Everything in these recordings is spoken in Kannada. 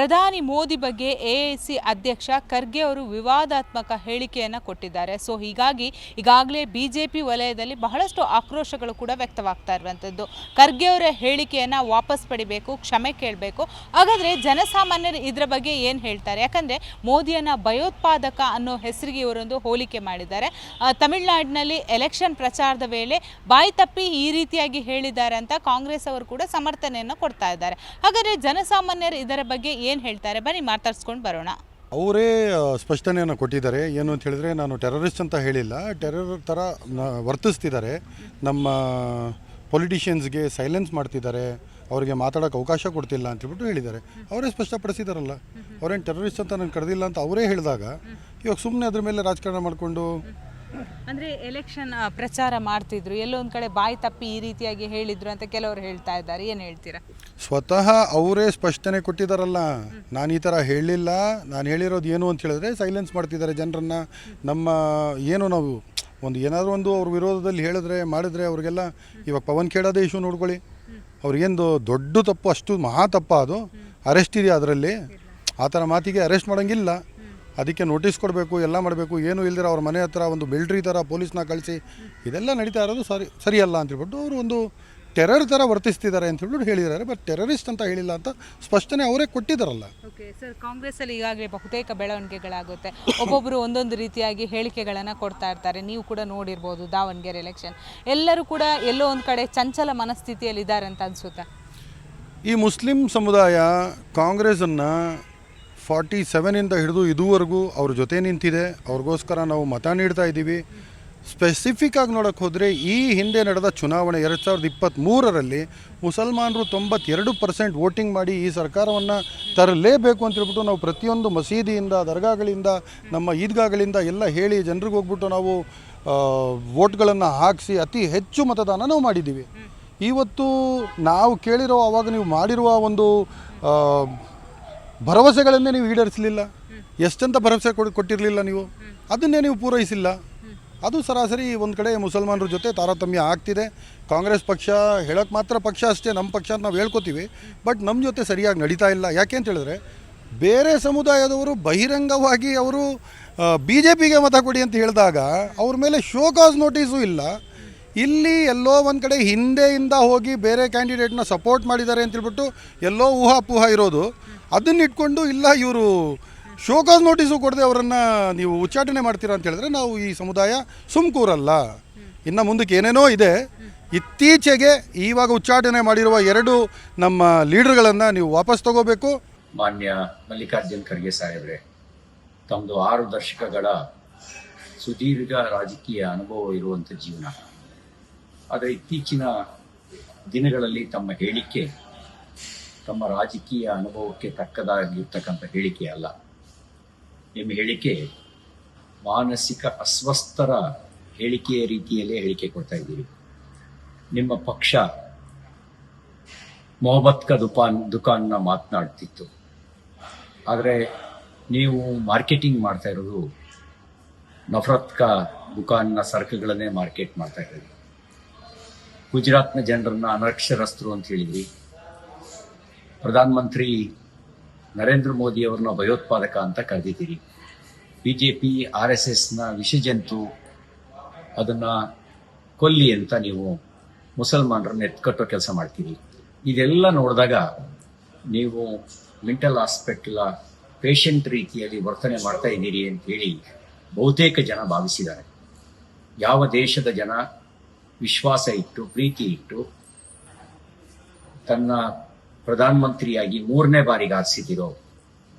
ಪ್ರಧಾನಿ ಮೋದಿ ಬಗ್ಗೆ ಎಐಸಿ ಅಧ್ಯಕ್ಷ ಖರ್ಗೆ ಅವರು ವಿವಾದಾತ್ಮಕ ಹೇಳಿಕೆಯನ್ನು ಕೊಟ್ಟಿದ್ದಾರೆ. ಸೊ ಹೀಗಾಗಿ ಈಗಾಗಲೇ ಬಿಜೆಪಿ ವಲಯದಲ್ಲಿ ಬಹಳಷ್ಟು ಆಕ್ರೋಶಗಳು ಕೂಡ ವ್ಯಕ್ತವಾಗ್ತಾ ಇರುವಂಥದ್ದು. ಖರ್ಗೆ ಅವರ ಹೇಳಿಕೆಯನ್ನು ವಾಪಸ್ ಪಡಿಬೇಕು, ಕ್ಷಮೆ ಕೇಳಬೇಕು. ಹಾಗಾದರೆ ಜನಸಾಮಾನ್ಯರು ಇದರ ಬಗ್ಗೆ ಏನು ಹೇಳ್ತಾರೆ? ಯಾಕಂದರೆ ಮೋದಿಯನ್ನು ಭಯೋತ್ಪಾದಕ ಅನ್ನೋ ಹೆಸರಿಗೆ ಇವರೊಂದು ಹೋಲಿಕೆ ಮಾಡಿದ್ದಾರೆ. ತಮಿಳುನಾಡಿನಲ್ಲಿ ಎಲೆಕ್ಷನ್ ಪ್ರಚಾರದ ವೇಳೆ ಬಾಯಿ ತಪ್ಪಿ ಈ ರೀತಿಯಾಗಿ ಹೇಳಿದ್ದಾರೆ ಅಂತ ಕಾಂಗ್ರೆಸ್ ಅವರು ಕೂಡ ಸಮರ್ಥನೆಯನ್ನು ಕೊಡ್ತಾ ಇದ್ದಾರೆ. ಹಾಗಾದರೆ ಜನಸಾಮಾನ್ಯರು ಇದರ ಬಗ್ಗೆ ಏನು ಹೇಳ್ತಾರೆ? ಬನ್ನಿ ಮಾತಾಡ್ಸ್ಕೊಂಡು ಬರೋಣ. ಅವರೇ ಸ್ಪಷ್ಟನೆಯನ್ನು ಕೊಟ್ಟಿದ್ದಾರೆ. ಏನು ಅಂತ ಹೇಳಿದ್ರೆ, ನಾನು ಟೆರರಿಸ್ಟ್ ಅಂತ ಹೇಳಿಲ್ಲ, ಟೆರರ್ ಥರ ವರ್ತಿಸ್ತಿದ್ದಾರೆ, ನಮ್ಮ ಪೊಲಿಟಿಷಿಯನ್ಸ್ಗೆ ಸೈಲೆನ್ಸ್ ಮಾಡ್ತಿದ್ದಾರೆ, ಅವರಿಗೆ ಮಾತಾಡೋಕ್ಕೆ ಅವಕಾಶ ಕೊಡ್ತಿಲ್ಲ ಅಂತ ಹೇಳ್ಬಿಟ್ಟು ಹೇಳಿದ್ದಾರೆ. ಅವರೇ ಸ್ಪಷ್ಟಪಡಿಸಿದಾರಲ್ಲ, ಅವರೇನು ಟೆರರಿಸ್ಟ್ ಅಂತ ನಾನು ಕರೆದಿಲ್ಲ ಅಂತ ಅವರೇ ಹೇಳಿದಾಗ ಇವಾಗ ಸುಮ್ಮನೆ ಅದ್ರ ಮೇಲೆ ರಾಜಕಾರಣ ಮಾಡಿಕೊಂಡು ಅಂದರೆ ಎಲೆಕ್ಷನ್ ಪ್ರಚಾರ ಮಾಡ್ತಿದ್ರು, ಎಲ್ಲೊಂದು ಕಡೆ ಬಾಯಿ ತಪ್ಪಿ ಈ ರೀತಿಯಾಗಿ ಹೇಳಿದ್ರು ಅಂತ ಕೆಲವರು ಹೇಳ್ತಾ ಇದ್ದಾರೆ. ಏನು ಹೇಳ್ತೀರಾ? ಸ್ವತಃ ಅವರೇ ಸ್ಪಷ್ಟನೆ ಕೊಟ್ಟಿದ್ದಾರಲ್ಲ, ನಾನು ಈ ಥರ ಹೇಳಿಲ್ಲ, ನಾನು ಹೇಳಿರೋದು ಏನು ಅಂತ ಹೇಳಿದ್ರೆ ಸೈಲೆನ್ಸ್ ಮಾಡ್ತಿದ್ದಾರೆ ಜನರನ್ನು. ನಮ್ಮ ಏನು ನಾವು ಏನಾದರೂ ಒಂದು ಅವ್ರ ವಿರೋಧದಲ್ಲಿ ಹೇಳಿದ್ರೆ ಮಾಡಿದ್ರೆ ಅವ್ರಿಗೆಲ್ಲ, ಇವಾಗ ಪವನ್ ಖೇಡಾದೇ ಇಶ್ಯೂ ನೋಡ್ಕೊಳ್ಳಿ, ಅವ್ರಿಗೇನು ದೊಡ್ಡ ತಪ್ಪು, ಅಷ್ಟು ಮಹಾ ತಪ್ಪ, ಅದು ಅರೆಸ್ಟ್ ಇದೆಯಾ ಅದರಲ್ಲಿ? ಆ ಥರ ಮಾತಿಗೆ ಅರೆಸ್ಟ್ ಮಾಡೋಂಗಿಲ್ಲ, ಅದಕ್ಕೆ ನೋಟಿಸ್ ಕೊಡಬೇಕು, ಎಲ್ಲ ಮಾಡಬೇಕು. ಏನೂ ಇಲ್ದಿರ ಅವ್ರ ಮನೆ ಹತ್ರ ಒಂದು ಮಿಲ್ಟ್ರಿ ಥರ ಪೊಲೀಸ್ನ ಕಳಿಸಿ ಇದೆಲ್ಲ ನಡೀತಾ ಇರೋದು ಸರಿಯಲ್ಲ ಅಂತ ಹೇಳ್ಬಿಟ್ಟು ಅವರು ಒಂದು ಟೆರರ್ ಥರ ವರ್ತಿಸ್ತಿದ್ದಾರೆ ಅಂತ ಹೇಳ್ಬಿಟ್ಟು ಹೇಳಿದ್ದಾರೆ. ಬಟ್ ಟೆರರಿಸ್ಟ್ ಅಂತ ಹೇಳಿಲ್ಲ ಅಂತ ಸ್ಪಷ್ಟನೆ ಅವರೇ ಕೊಟ್ಟಿದ್ದಾರಲ್ಲ. ಓಕೆ ಸರ್, ಕಾಂಗ್ರೆಸ್ಸಲ್ಲಿ ಈಗಾಗಲೇ ಬಹುತೇಕ ಬೆಳವಣಿಗೆಗಳಾಗುತ್ತೆ, ಒಬ್ಬೊಬ್ಬರು ಒಂದೊಂದು ರೀತಿಯಾಗಿ ಹೇಳಿಕೆಗಳನ್ನು ಕೊಡ್ತಾ ಇರ್ತಾರೆ. ನೀವು ಕೂಡ ನೋಡಿರ್ಬೋದು ದಾವಣಗೆರೆ ಎಲೆಕ್ಷನ್, ಎಲ್ಲರೂ ಕೂಡ ಎಲ್ಲೋ ಒಂದು ಕಡೆ ಚಂಚಲ ಮನಸ್ಥಿತಿಯಲ್ಲಿ ಇದ್ದಾರೆ ಅಂತ ಅನಿಸುತ್ತಾ? ಈ ಮುಸ್ಲಿಂ ಸಮುದಾಯ ಕಾಂಗ್ರೆಸ್ಸನ್ನು 47ಇಂದ ಹಿಡಿದು ಇದುವರೆಗೂ ಅವ್ರ ಜೊತೆ ನಿಂತಿದೆ, ಅವ್ರಿಗೋಸ್ಕರ ನಾವು ಮತ ನೀಡ್ತಾ ಇದ್ದೀವಿ. ಸ್ಪೆಸಿಫಿಕ್ಕಾಗಿ ನೋಡೋಕ್ಕೆ ಹೋದರೆ ಈ ಹಿಂದೆ ನಡೆದ ಚುನಾವಣೆ 2023ರಲ್ಲಿ ಮುಸಲ್ಮಾನರು 92% ವೋಟಿಂಗ್ ಮಾಡಿ ಈ ಸರ್ಕಾರವನ್ನು ತರಲೇಬೇಕು ಅಂತ ಹೇಳ್ಬಿಟ್ಟು ನಾವು ಪ್ರತಿಯೊಂದು ಮಸೀದಿಯಿಂದ, ದರ್ಗಾಗಳಿಂದ, ನಮ್ಮ ಈದ್ಗಾಗಳಿಂದ ಎಲ್ಲ ಹೇಳಿ ಜನರಿಗೆ ಹೋಗ್ಬಿಟ್ಟು ನಾವು ವೋಟ್ಗಳನ್ನು ಹಾಕಿಸಿ ಅತಿ ಹೆಚ್ಚು ಮತದಾನ ನಾವು ಮಾಡಿದ್ದೀವಿ. ಇವತ್ತು ನಾವು ಕೇಳಿರೋ, ಆವಾಗ ನೀವು ಮಾಡಿರುವ ಒಂದು ಭರವಸೆಗಳನ್ನೇ ನೀವು ಈಡೇರಿಸಲಿಲ್ಲ. ಎಷ್ಟಂತ ಭರವಸೆ ಕೊಟ್ಟಿರಲಿಲ್ಲ ನೀವು, ಅದನ್ನೇ ನೀವು ಪೂರೈಸಿಲ್ಲ. ಅದು ಸರಾಸರಿ ಒಂದು ಕಡೆ ಮುಸಲ್ಮಾನರ ಜೊತೆ ತಾರತಮ್ಯ ಆಗ್ತಿದೆ. ಕಾಂಗ್ರೆಸ್ ಪಕ್ಷ ಹೇಳೋಕ್ಕೆ ಮಾತ್ರ ಪಕ್ಷ ಅಷ್ಟೇ, ನಮ್ಮ ಪಕ್ಷ ಅಂತ ನಾವು ಹೇಳ್ಕೊತೀವಿ, ಬಟ್ ನಮ್ಮ ಜೊತೆ ಸರಿಯಾಗಿ ನಡೀತಾ ಇಲ್ಲ. ಯಾಕೆ ಅಂತ ಹೇಳಿದ್ರೆ, ಬೇರೆ ಸಮುದಾಯದವರು ಬಹಿರಂಗವಾಗಿ ಅವರು BJPಗೆ ಮತ ಕೊಡಿ ಅಂತ ಹೇಳಿದಾಗ ಅವ್ರ ಮೇಲೆ ಶೋ ಕಾಸ್ ನೋಟಿಸು ಇಲ್ಲ. ಇಲ್ಲಿ ಎಲ್ಲೋ ಒಂದು ಕಡೆ ಹಿಂದೆಯಿಂದ ಹೋಗಿ ಬೇರೆ ಕ್ಯಾಂಡಿಡೇಟ್ನ ಸಪೋರ್ಟ್ ಮಾಡಿದ್ದಾರೆ ಅಂತೇಳ್ಬಿಟ್ಟು ಎಲ್ಲೋ ಊಹಾಪೂಹ ಇರೋದು, ಅದನ್ನ ಇಟ್ಕೊಂಡು ಇಲ್ಲ ಇವರು ಶೋಕಾಸ್ ನೋಟಿಸು ಕೊಡದೆ ಅವರನ್ನು ನೀವು ಉಚ್ಚಾಟನೆ ಮಾಡ್ತೀರಾ ಅಂತ ಹೇಳಿದ್ರೆ ನಾವು ಈ ಸಮುದಾಯ ಸುಮ್ಕೂರಲ್ಲ. ಇನ್ನು ಮುಂದಕ್ಕೆ ಏನೇನೋ ಇದೆ. ಇತ್ತೀಚೆಗೆ ಇವಾಗ ಉಚ್ಚಾಟನೆ ಮಾಡಿರುವ 2 ನಮ್ಮ ಲೀಡರ್ಗಳನ್ನು ನೀವು ವಾಪಸ್ ತಗೋಬೇಕು. ಮಾನ್ಯ ಮಲ್ಲಿಕಾರ್ಜುನ್ ಖರ್ಗೆ ಸಾಹೇಬ್ರೆ, ತಮ್ಮದು 6 ದಶಕಗಳ ಸುದೀರ್ಘ ರಾಜಕೀಯ ಅನುಭವ ಇರುವಂಥ ಜೀವನ. ಆದರೆ ಇತ್ತೀಚಿನ ದಿನಗಳಲ್ಲಿ ತಮ್ಮ ಹೇಳಿಕೆ ತಮ್ಮ ರಾಜಕೀಯ ಅನುಭವಕ್ಕೆ ತಕ್ಕದಾಗಿರ್ತಕ್ಕಂಥ ಹೇಳಿಕೆ ಅಲ್ಲ. ನಿಮ್ಮ ಹೇಳಿಕೆ ಮಾನಸಿಕ ಅಸ್ವಸ್ಥರ ಹೇಳಿಕೆಯ ರೀತಿಯಲ್ಲೇ ಹೇಳಿಕೆ ಕೊಡ್ತಾ ಇದ್ದೀರಿ. ನಿಮ್ಮ ಪಕ್ಷ ಮೊಹಬ್ಬತ್ ಕಾ ದುಕಾನ್ನ ಮಾತನಾಡ್ತಿತ್ತು, ಆದರೆ ನೀವು ಮಾರ್ಕೆಟಿಂಗ್ ಮಾಡ್ತಾ ಇರೋದು ನಫರತ್ ಕಾ ದುಕಾನ್ನ ಸರಕುಗಳನ್ನೇ ಮಾರ್ಕೆಟ್ ಮಾಡ್ತಾ ಇರೋದು. ಗುಜರಾತ್ನ ಜನರನ್ನ ಅನಕ್ಷರಸ್ಥರು ಅಂತ ಹೇಳಿದ್ರಿ. ಪ್ರಧಾನಮಂತ್ರಿ ನರೇಂದ್ರ ಮೋದಿ ಅವ್ರನ್ನ ಭಯೋತ್ಪಾದಕ ಅಂತ ಕರೆದಿದ್ದೀರಿ. BJP RSSನ ವಿಷಜಂತು, ಅದನ್ನು ಕೊಲ್ಲಿ ಅಂತ ನೀವು ಮುಸಲ್ಮಾನರನ್ನ ಎತ್ಕಟ್ಟೋ ಕೆಲಸ ಮಾಡ್ತೀರಿ. ಇದೆಲ್ಲ ನೋಡಿದಾಗ ನೀವು ಮೆಂಟಲ್ ಹಾಸ್ಪಿಟಲ್ ಪೇಷಂಟ್ ರೀತಿಯಲ್ಲಿ ವರ್ತನೆ ಮಾಡ್ತಾ ಇದ್ದೀರಿ ಅಂತ ಹೇಳಿ ಬಹುತೇಕ ಜನ ಭಾವಿಸಿದ್ದಾರೆ. ಯಾವ ದೇಶದ ಜನ ವಿಶ್ವಾಸ ಇಟ್ಟು, ಪ್ರೀತಿ ಇಟ್ಟು ತನ್ನ ಪ್ರಧಾನಮಂತ್ರಿಯಾಗಿ 3ನೇ ಬಾರಿಗೆ ಆರಿಸಿದಿರೋ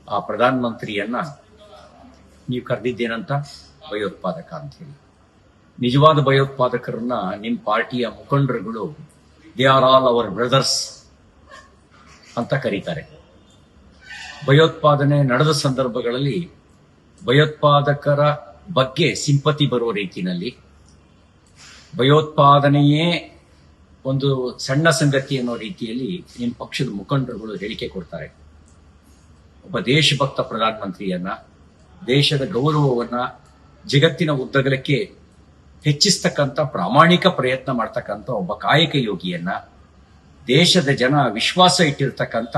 ಆ ಪ್ರಧಾನಮಂತ್ರಿಯನ್ನ ನೀವು ಕರೆದಿದ್ದೇನಂತ? ಭಯೋತ್ಪಾದಕ ಅಂತ ಹೇಳಿ. ನಿಜವಾದ ಭಯೋತ್ಪಾದಕರನ್ನ ನಿಮ್ಮ ಪಾರ್ಟಿಯ ಮುಖಂಡರುಗಳು they are all our brothers ಅಂತ ಕರೀತಾರೆ. ಭಯೋತ್ಪಾದನೆ ನಡೆದ ಸಂದರ್ಭಗಳಲ್ಲಿ ಭಯೋತ್ಪಾದಕರ ಬಗ್ಗೆ ಸಿಂಪತಿ ಬರುವ ರೀತಿಯಲ್ಲಿ, ಭಯೋತ್ಪಾದನೆಯೇ ಒಂದು ಸಣ್ಣ ಸಂಗತಿ ಅನ್ನೋ ರೀತಿಯಲ್ಲಿ ನಿಮ್ಮ ಪಕ್ಷದ ಮುಖಂಡರುಗಳು ಹೇಳಿಕೆ ಕೊಡ್ತಾರೆ. ಒಬ್ಬ ದೇಶಭಕ್ತ ಪ್ರಧಾನಮಂತ್ರಿಯನ್ನ, ದೇಶದ ಗೌರವವನ್ನ ಜಗತ್ತಿನ ಉದ್ದಗಲಕ್ಕೆ ಹೆಚ್ಚಿಸ್ತಕ್ಕಂಥ ಪ್ರಾಮಾಣಿಕ ಪ್ರಯತ್ನ ಮಾಡ್ತಕ್ಕಂಥ ಒಬ್ಬ ಕಾಯಕ ಯೋಗಿಯನ್ನ, ದೇಶದ ಜನ ವಿಶ್ವಾಸ ಇಟ್ಟಿರ್ತಕ್ಕಂಥ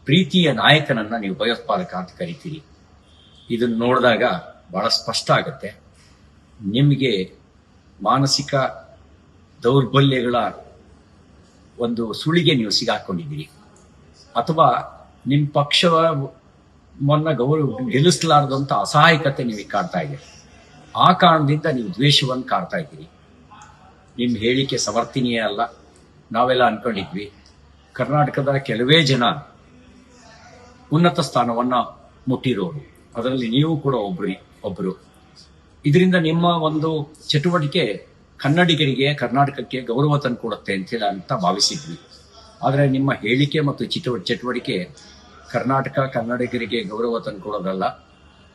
ಪ್ರೀತಿಯ ನಾಯಕನನ್ನ ನೀವು ಭಯೋತ್ಪಾದಕ ಅಂತ ಕರಿತೀರಿ. ಇದನ್ನು ನೋಡಿದಾಗ ಬಹಳ ಸ್ಪಷ್ಟ ಆಗುತ್ತೆ ನಿಮಗೆ ಮಾನಸಿಕ ದೌರ್ಬಲ್ಯಗಳ ಒಂದು ಸುಳಿಗೆ ನೀವು ಸಿಗಾಕೊಂಡಿದ್ದೀರಿ, ಅಥವಾ ನಿಮ್ಮ ಪಕ್ಷವನ್ನ ಗೆಲ್ಲಿಸಲಾರದಂತ ಅಸಹಾಯಕತೆ ನಿಮಗೆ ಕಾಡ್ತಾ ಇದೆ. ಆ ಕಾರಣದಿಂದ ನೀವು ದ್ವೇಷವನ್ನು ಕಾಡ್ತಾ ಇದ್ದೀರಿ. ನಿಮ್ಮ ಹೇಳಿಕೆ ಸಮರ್ಥನೀಯ ಅಲ್ಲ. ನಾವೆಲ್ಲ ಅನ್ಕೊಂಡಿದ್ವಿ ಕರ್ನಾಟಕದ ಕೆಲವೇ ಜನ ಉನ್ನತ ಸ್ಥಾನವನ್ನ ಮುಟ್ಟಿರೋರು, ಅದರಲ್ಲಿ ನೀವು ಕೂಡ ಒಬ್ಬರು. ಇದರಿಂದ ನಿಮ್ಮ ಒಂದು ಚಟುವಟಿಕೆ ಕನ್ನಡಿಗರಿಗೆ, ಕರ್ನಾಟಕಕ್ಕೆ ಗೌರವ ತಂದುಕೊಡುತ್ತೆ ಅಂತೇಳಿ ಅಂತ ಭಾವಿಸಿದ್ವಿ. ಆದರೆ ನಿಮ್ಮ ಹೇಳಿಕೆ ಮತ್ತು ಚಟುವಟಿಕೆ ಕನ್ನಡಿಗರಿಗೆ ಗೌರವ ತಂದುಕೊಡೋದಲ್ಲ,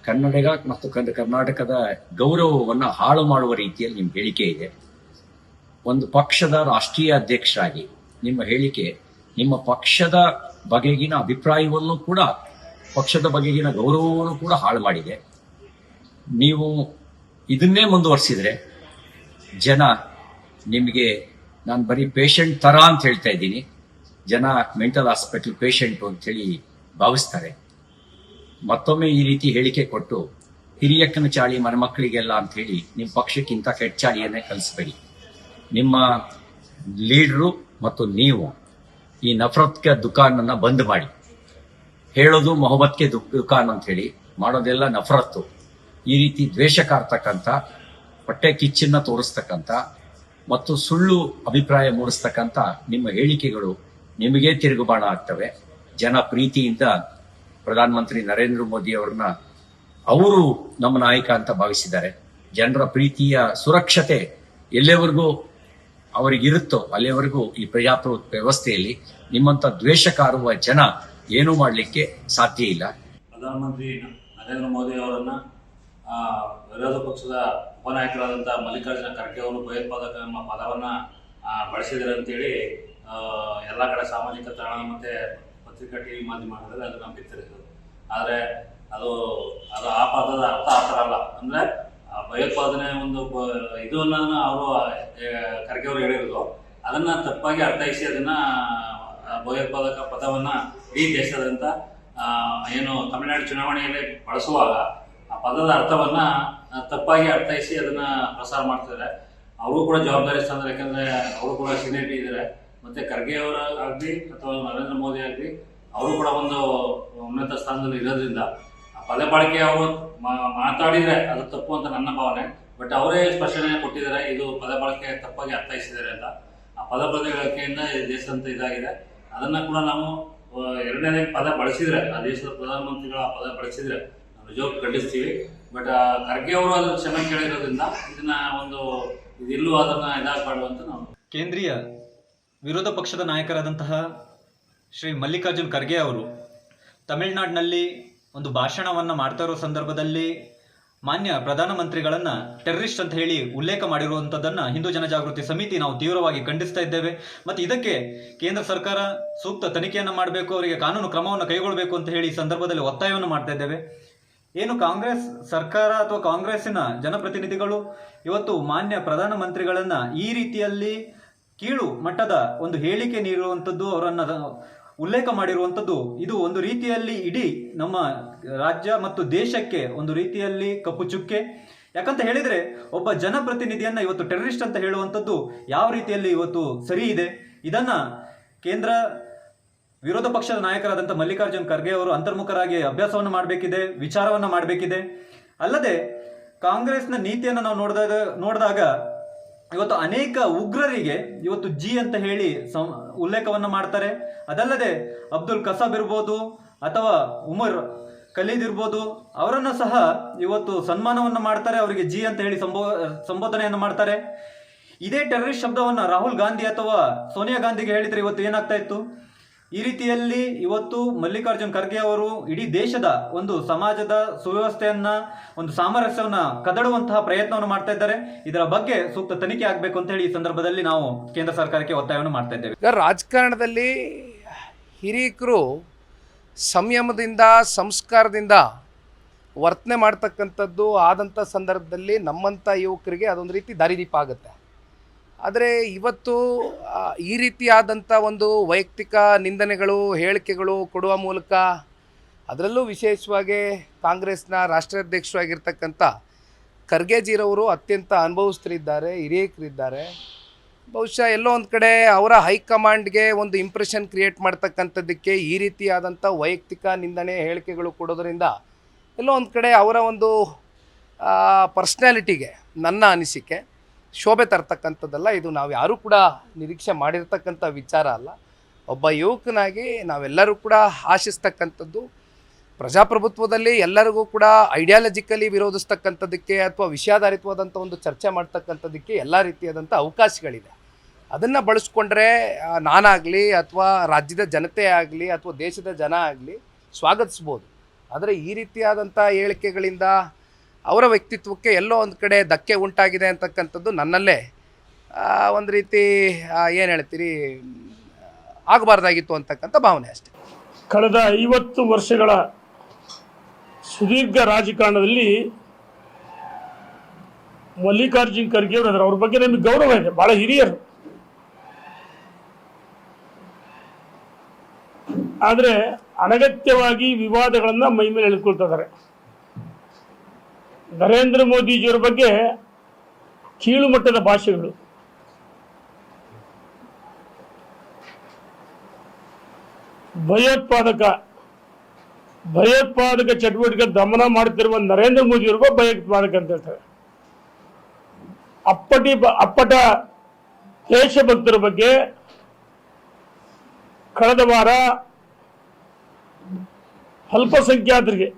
ಕನ್ನಡಿಗ ಮತ್ತು ಕರ್ನಾಟಕದ ಗೌರವವನ್ನು ಹಾಳು ಮಾಡುವ ರೀತಿಯಲ್ಲಿ ನಿಮ್ಮ ಹೇಳಿಕೆ ಇದೆ. ಒಂದು ಪಕ್ಷದ ರಾಷ್ಟ್ರೀಯ ಅಧ್ಯಕ್ಷರಾಗಿ ನಿಮ್ಮ ಹೇಳಿಕೆ ನಿಮ್ಮ ಪಕ್ಷದ ಬಗೆಗಿನ ಅಭಿಪ್ರಾಯವನ್ನು ಕೂಡ, ಪಕ್ಷದ ಬಗೆಗಿನ ಗೌರವವನ್ನು ಕೂಡ ಹಾಳು ಮಾಡಿದೆ. ನೀವು ಇದನ್ನೇ ಮುಂದುವರಿಸಿದ್ರೆ ಜನ ನಿಮಗೆ, ನಾನು ಬರೀ ಪೇಷಂಟ್ ತರ ಅಂತ ಹೇಳ್ತಾ ಇದ್ದೀನಿ, ಜನ ಮೆಂಟಲ್ ಹಾಸ್ಪಿಟಲ್ ಪೇಷಂಟು ಅಂತೇಳಿ ಭಾವಿಸ್ತಾರೆ. ಮತ್ತೊಮ್ಮೆ ಈ ರೀತಿ ಹೇಳಿಕೆ ಕೊಟ್ಟು ಹಿರಿಯಕ್ಕನ ಚಾಳಿ ಮನೆಮಕ್ಕಳಿಗೆಲ್ಲ ಅಂತ ಹೇಳಿ ನಿಮ್ಮ ಪಕ್ಷಕ್ಕಿಂತ ಕೆಟ್ಟ ಚಾಳಿಯನ್ನೇ ಕಲಿಸ್ಬೇಡಿ. ನಿಮ್ಮ ಲೀಡ್ರು ಮತ್ತು ನೀವು ಈ ನಫರತ್ಗೆ ದುಕಾನನ್ನ ಬಂದ್ ಮಾಡಿ. ಹೇಳೋದು ಮೊಹಮ್ಮದ್ಗೆ ದುಕಾನ್ ಅಂತ ಹೇಳಿ, ಮಾಡೋದೆಲ್ಲ ನಫರತ್ತು. ಈ ರೀತಿ ದ್ವೇಷ ಕಾರ್ತಕ್ಕಂಥ, ಹೊಟ್ಟೆ ಕಿಚ್ಚನ್ನ ತೋರಿಸ್ತಕ್ಕಂಥ ಮತ್ತು ಸುಳ್ಳು ಅಭಿಪ್ರಾಯ ಮೂಡಿಸ್ತಕ್ಕಂಥ ನಿಮ್ಮ ಹೇಳಿಕೆಗಳು ನಿಮಗೇ ತಿರುಗುಬಾಣ ಆಗ್ತವೆ. ಜನ ಪ್ರೀತಿಯಿಂದ ಪ್ರಧಾನಮಂತ್ರಿ ನರೇಂದ್ರ ಮೋದಿ ಅವರನ್ನ ಅವರು ನಮ್ಮ ನಾಯಕ ಅಂತ ಭಾವಿಸಿದ್ದಾರೆ. ಜನರ ಪ್ರೀತಿಯ ಸುರಕ್ಷತೆ ಎಲ್ಲಿವರೆಗೂ ಅವರಿಗಿರುತ್ತೋ ಅಲ್ಲಿವರೆಗೂ ಈ ಪ್ರಜಾಪ್ರಭುತ್ವ ವ್ಯವಸ್ಥೆಯಲ್ಲಿ ನಿಮ್ಮಂತ ದ್ವೇಷ ಕಾರುವ ಜನ ಏನೂ ಮಾಡಲಿಕ್ಕೆ ಸಾಧ್ಯ ಇಲ್ಲ. ಪ್ರಧಾನಮಂತ್ರಿ ನರೇಂದ್ರ ಮೋದಿ ಅವರನ್ನ ವಿರೋಧ ಪಕ್ಷದ ಉಪನಾಯಕರಾದಂತಹ ಮಲ್ಲಿಕಾರ್ಜುನ ಖರ್ಗೆ ಅವರು ಭಯೋತ್ಪಾದಕ ಎಂಬ ಪದವನ್ನ ಬಳಸಿದ್ದಾರೆ ಅಂತೇಳಿ ಎಲ್ಲ ಕಡೆ ಸಾಮಾಜಿಕ ತಾಣ ಮತ್ತೆ ಪತ್ರಿಕಾ ಟಿವಿ ಮಾಧ್ಯಮಗಳಲ್ಲಿ ಅದನ್ನ ಬಿತ್ತರಿಸಿದ್ರು. ಆದ್ರೆ ಅದು ಆ ಪದದ ಅರ್ಥ ಆ ಥರ ಅಲ್ಲ. ಅಂದ್ರೆ ಭಯೋತ್ಪಾದನೆ ಒಂದು ಇದನ್ನ ಅವರು ಖರ್ಗೆ ಅವರು ಹೇಳಿರೋದು, ಅದನ್ನ ತಪ್ಪಾಗಿ ಅರ್ಥೈಸಿ ಅದನ್ನ ಭಯೋತ್ಪಾದಕ ಪದವನ್ನ ಇಡೀ ದೇಶಾದ್ಯಂತ ಏನು ತಮಿಳುನಾಡು ಚುನಾವಣೆಯಲ್ಲಿ ಬಳಸುವಾಗ ಆ ಪದದ ಅರ್ಥವನ್ನ ತಪ್ಪಾಗಿ ಅರ್ಥೈಸಿ ಅದನ್ನ ಪ್ರಸಾರ ಮಾಡ್ತಿದ್ದಾರೆ. ಅವರು ಕೂಡ ಜವಾಬ್ದಾರಿ ಸ್ಥಾನದಲ್ಲಿ, ಯಾಕಂದ್ರೆ ಅವರು ಕೂಡ ಸೀನಿಯರಿಟಿ ಇದ್ದಾರೆ. ಮತ್ತೆ ಖರ್ಗೆ ಅವರ ಆಗಲಿ ಅಥವಾ ನರೇಂದ್ರ ಮೋದಿ ಆಗಲಿ ಅವರು ಕೂಡ ಒಂದು ಉನ್ನತ ಸ್ಥಾನದಲ್ಲಿ ಇರೋದ್ರಿಂದ ಆ ಪದ ಬಳಕೆ ಅವರು ಮಾತಾಡಿದ್ರೆ ಅದು ತಪ್ಪು ಅಂತ ನನ್ನ ಭಾವನೆ. ಬಟ್ ಅವರೇ ಸ್ಪಷ್ಟನೆ ಕೊಟ್ಟಿದ್ದಾರೆ, ಇದು ಪದ ಬಳಕೆ ತಪ್ಪಾಗಿ ಅರ್ಥೈಸಿದ್ದಾರೆ ಅಂತ. ಆ ಪದ ಬಳಕೆಯಿಂದ ದೇಶದಂತ ಇದಾಗಿದೆ. ಅದನ್ನ ಕೂಡ ನಾವು ಎರಡನೇ ಪದ ಬಳಸಿದ್ರೆ, ಆ ದೇಶದ ಪ್ರಧಾನಮಂತ್ರಿಗಳ ಪದ ಬಳಸಿದ್ರೆ ನಿಜವಾಗ್ಲೂ ಖಂಡಿಸ್ತೀವಿ. ಬಟ್ ಖರ್ಗೆ ಅವರು ಅದನ್ನ ಕ್ಷಮೆ ಕೇಳಿರೋದ್ರಿಂದ ಇದನ್ನ ಒಂದು ಇದೆಲ್ಲೂ ಅದನ್ನ ಇದಾಗಬಾರ್ದು ಅಂತ ನಾವು. ಕೇಂದ್ರೀಯ ವಿರೋಧ ಪಕ್ಷದ ನಾಯಕರಾದಂತಹ ಶ್ರೀ ಮಲ್ಲಿಕಾರ್ಜುನ್ ಖರ್ಗೆ ಅವರು ತಮಿಳುನಾಡಿನಲ್ಲಿ ಒಂದು ಭಾಷಣವನ್ನು ಮಾಡ್ತಾ ಇರೋ ಸಂದರ್ಭದಲ್ಲಿ ಮಾನ್ಯ ಪ್ರಧಾನಮಂತ್ರಿಗಳನ್ನ ಟೆರರಿಸ್ಟ್ ಅಂತ ಹೇಳಿ ಉಲ್ಲೇಖ ಮಾಡಿರುವಂಥದ್ದನ್ನು ಹಿಂದೂ ಜನಜಾಗೃತಿ ಸಮಿತಿ ನಾವು ತೀವ್ರವಾಗಿ ಖಂಡಿಸ್ತಾ ಇದ್ದೇವೆ. ಮತ್ತು ಇದಕ್ಕೆ ಕೇಂದ್ರ ಸರ್ಕಾರ ಸೂಕ್ತ ತನಿಖೆಯನ್ನು ಮಾಡಬೇಕು, ಅವರಿಗೆ ಕಾನೂನು ಕ್ರಮವನ್ನು ಕೈಗೊಳ್ಳಬೇಕು ಅಂತ ಹೇಳಿ ಈ ಸಂದರ್ಭದಲ್ಲಿ ಒತ್ತಾಯವನ್ನು ಮಾಡ್ತಾ ಇದ್ದೇವೆ. ಏನು ಕಾಂಗ್ರೆಸ್ ಸರ್ಕಾರ ಅಥವಾ ಕಾಂಗ್ರೆಸ್ಸಿನ ಜನಪ್ರತಿನಿಧಿಗಳು ಇವತ್ತು ಮಾನ್ಯ ಪ್ರಧಾನಮಂತ್ರಿಗಳನ್ನ ಈ ರೀತಿಯಲ್ಲಿ ಕೀಳು ಮಟ್ಟದ ಒಂದು ಹೇಳಿಕೆ ನೀಡುವಂಥದ್ದು, ಅವರನ್ನ ಉಲ್ಲೇಖ ಮಾಡಿರುವಂಥದ್ದು, ಇದು ಒಂದು ರೀತಿಯಲ್ಲಿ ಇಡೀ ನಮ್ಮ ರಾಜ್ಯ ಮತ್ತು ದೇಶಕ್ಕೆ ಒಂದು ರೀತಿಯಲ್ಲಿ ಕಪ್ಪು ಚುಕ್ಕೆ. ಯಾಕಂತ ಹೇಳಿದ್ರೆ ಒಬ್ಬ ಜನಪ್ರತಿನಿಧಿಯನ್ನ ಇವತ್ತು ಟೆರರಿಸ್ಟ್ ಅಂತ ಹೇಳುವಂಥದ್ದು ಯಾವ ರೀತಿಯಲ್ಲಿ ಇವತ್ತು ಸರಿ ಇದೆ. ಇದನ್ನ ಕೇಂದ್ರ ವಿರೋಧ ಪಕ್ಷದ ನಾಯಕರಾದಂಥ ಮಲ್ಲಿಕಾರ್ಜುನ್ ಖರ್ಗೆ ಅವರು ಅಂತರ್ಮುಖರಾಗಿ ಅಭ್ಯಾಸವನ್ನು ಮಾಡಬೇಕಿದೆ, ವಿಚಾರವನ್ನು ಮಾಡಬೇಕಿದೆ. ಅಲ್ಲದೆ ಕಾಂಗ್ರೆಸ್ನ ನೀತಿಯನ್ನು ನಾವು ನೋಡಿದಾಗ ಇವತ್ತು ಅನೇಕ ಉಗ್ರರಿಗೆ ಇವತ್ತು ಜಿ ಅಂತ ಹೇಳಿ ಉಲ್ಲೇಖವನ್ನು ಮಾಡ್ತಾರೆ. ಅದಲ್ಲದೆ ಅಬ್ದುಲ್ ಕಸಾಬ್ ಇರ್ಬೋದು ಅಥವಾ ಉಮರ್ ಖಲೀದ್ ಇರ್ಬೋದು, ಅವರನ್ನು ಸಹ ಇವತ್ತು ಸನ್ಮಾನವನ್ನು ಮಾಡ್ತಾರೆ, ಅವರಿಗೆ ಜಿ ಅಂತ ಹೇಳಿ ಸಂಬೋಧನೆಯನ್ನು ಮಾಡ್ತಾರೆ. ಇದೇ ಟೆರರಿಸ್ಟ್ ಶಬ್ದವನ್ನು ರಾಹುಲ್ ಗಾಂಧಿ ಅಥವಾ ಸೋನಿಯಾ ಗಾಂಧಿಗೆ ಹೇಳಿದ್ರೆ ಇವತ್ತು ಏನಾಗ್ತಾ ಇತ್ತು? ಈ ರೀತಿಯಲ್ಲಿ ಇವತ್ತು ಮಲ್ಲಿಕಾರ್ಜುನ್ ಖರ್ಗೆ ಅವರು ಇಡೀ ದೇಶದ ಒಂದು ಸಮಾಜದ ಸುವ್ಯವಸ್ಥೆಯನ್ನ, ಒಂದು ಸಾಮರಸ್ಯವನ್ನ ಕದಡುವಂತಹ ಪ್ರಯತ್ನವನ್ನು ಮಾಡ್ತಾ ಇದ್ದಾರೆ. ಇದರ ಬಗ್ಗೆ ಸೂಕ್ತ ತನಿಖೆ ಆಗಬೇಕು ಅಂತ ಹೇಳಿ ಈ ಸಂದರ್ಭದಲ್ಲಿ ನಾವು ಕೇಂದ್ರ ಸರ್ಕಾರಕ್ಕೆ ಒತ್ತಾಯವನ್ನು ಮಾಡ್ತಾ ಇದ್ದೇವೆ. ಈಗ ರಾಜಕಾರಣದಲ್ಲಿ ಹಿರಿಯಕರು ಸಂಯಮದಿಂದ, ಸಂಸ್ಕಾರದಿಂದ ವರ್ತನೆ ಮಾಡ್ತಕ್ಕಂಥದ್ದು ಆದಂಥ ಸಂದರ್ಭದಲ್ಲಿ ನಮ್ಮಂಥ ಯುವಕರಿಗೆ ಅದೊಂದು ರೀತಿ ದಾರಿದೀಪ ಆಗುತ್ತೆ. ಆದರೆ ಇವತ್ತು ಈ ರೀತಿಯಾದಂಥ ಒಂದು ವೈಯಕ್ತಿಕ ನಿಂದನೆಗಳು ಹೇಳಿಕೆಗಳು ಕೊಡುವ ಮೂಲಕ ಅದರಲ್ಲೂ ವಿಶೇಷವಾಗಿ ಕಾಂಗ್ರೆಸ್ನ ರಾಷ್ಟ್ರಾಧ್ಯಕ್ಷರಾಗಿರ್ತಕ್ಕಂಥ ಖರ್ಗೆಜಿರವರು ಅತ್ಯಂತ ಅನುಭವಸ್ಥರಿದ್ದಾರೆ, ಹಿರಿಯರಿದ್ದಾರೆ. ಬಹುಶಃ ಎಲ್ಲೋ ಒಂದು ಕಡೆ ಅವರ ಹೈಕಮಾಂಡ್ಗೆ ಒಂದು ಇಂಪ್ರೆಷನ್ ಕ್ರಿಯೇಟ್ ಮಾಡ್ತಕ್ಕಂಥದ್ದಕ್ಕೆ ಈ ರೀತಿಯಾದಂಥ ವೈಯಕ್ತಿಕ ನಿಂದನೆ ಹೇಳಿಕೆಗಳು ಕೊಡೋದರಿಂದ ಎಲ್ಲೋ ಒಂದು ಕಡೆ ಅವರ ಒಂದು ಪರ್ಸ್ನಾಲಿಟಿಗೆ ನನ್ನ ಅನಿಸಿಕೆ ಶೋಭೆ ತರ್ತಕ್ಕಂಥದ್ದಲ್ಲ. ಇದು ನಾವು ಯಾರೂ ಕೂಡ ನಿರೀಕ್ಷೆ ಮಾಡಿರ್ತಕ್ಕಂಥ ವಿಚಾರ ಅಲ್ಲ. ಒಬ್ಬ ಯುವಕನಾಗಿ ನಾವೆಲ್ಲರೂ ಕೂಡ ಆಶಿಸ್ತಕ್ಕಂಥದ್ದು ಪ್ರಜಾಪ್ರಭುತ್ವದಲ್ಲಿ ಎಲ್ಲರಿಗೂ ಕೂಡ ಐಡಿಯಾಲಜಿಕಲಿ ವಿರೋಧಿಸ್ತಕ್ಕಂಥದ್ದಕ್ಕೆ ಅಥವಾ ವಿಷಯಾಧಾರಿತವಾದಂಥ ಒಂದು ಚರ್ಚೆ ಮಾಡ್ತಕ್ಕಂಥದ್ದಕ್ಕೆ ಎಲ್ಲ ರೀತಿಯಾದಂಥ ಅವಕಾಶಗಳಿದೆ. ಅದನ್ನು ಬಳಸ್ಕೊಂಡ್ರೆ ನಾನಾಗಲಿ ಅಥವಾ ರಾಜ್ಯದ ಜನತೆ ಆಗಲಿ ಅಥವಾ ದೇಶದ ಜನ ಆಗಲಿ ಸ್ವಾಗತಿಸ್ಬೋದು. ಆದರೆ ಈ ರೀತಿಯಾದಂಥ ಹೇಳಿಕೆಗಳಿಂದ ಅವರ ವ್ಯಕ್ತಿತ್ವಕ್ಕೆ ಎಲ್ಲೋ ಒಂದು ಕಡೆ ಧಕ್ಕೆ ಉಂಟಾಗಿದೆ ಅಂತಕ್ಕಂಥದ್ದು ನನ್ನಲ್ಲೇ ಒಂದು ರೀತಿ ಏನು ಹೇಳ್ತೀರಿ ಆಗಬಾರ್ದಾಗಿತ್ತು ಅಂತಕ್ಕಂಥ ಭಾವನೆ ಅಷ್ಟೆ. ಕಳೆದ 50 ವರ್ಷಗಳ ಸುದೀರ್ಘ ರಾಜಕಾರಣದಲ್ಲಿ ಮಲ್ಲಿಕಾರ್ಜುನ್ ಖರ್ಗೆ ಅವರು ಅವ್ರ ಬಗ್ಗೆ ನಮಗೆ ಗೌರವ ಇದೆ, ಬಹಳ ಹಿರಿಯರು. ಆದರೆ ಅನಗತ್ಯವಾಗಿ ವಿವಾದಗಳನ್ನು ಮೈ ಮೇಲೆ ಎಳ್ಕೊಳ್ತಾ ಇದ್ದಾರೆ. ನರೇಂದ್ರ ಮೋದಿಜಿಯವರ ಬಗ್ಗೆ ಕೀಳು ಮಟ್ಟದ ಭಾಷೆಗಳು, ಭಯೋತ್ಪಾದಕ ಚಟುವಟಿಕೆ ದಮನ ಮಾಡುತ್ತಿರುವ ನರೇಂದ್ರ ಮೋದಿಯವರಿಗೂ ಭಯೋತ್ಪಾದಕ ಅಂತ ಹೇಳ್ತಾರೆ. ಅಪ್ಪಟ ದೇಶಭಕ್ತರ ಬಗ್ಗೆ ಕಳೆದ ವಾರ ಅಲ್ಪಸಂಖ್ಯಾತರಿಗೆ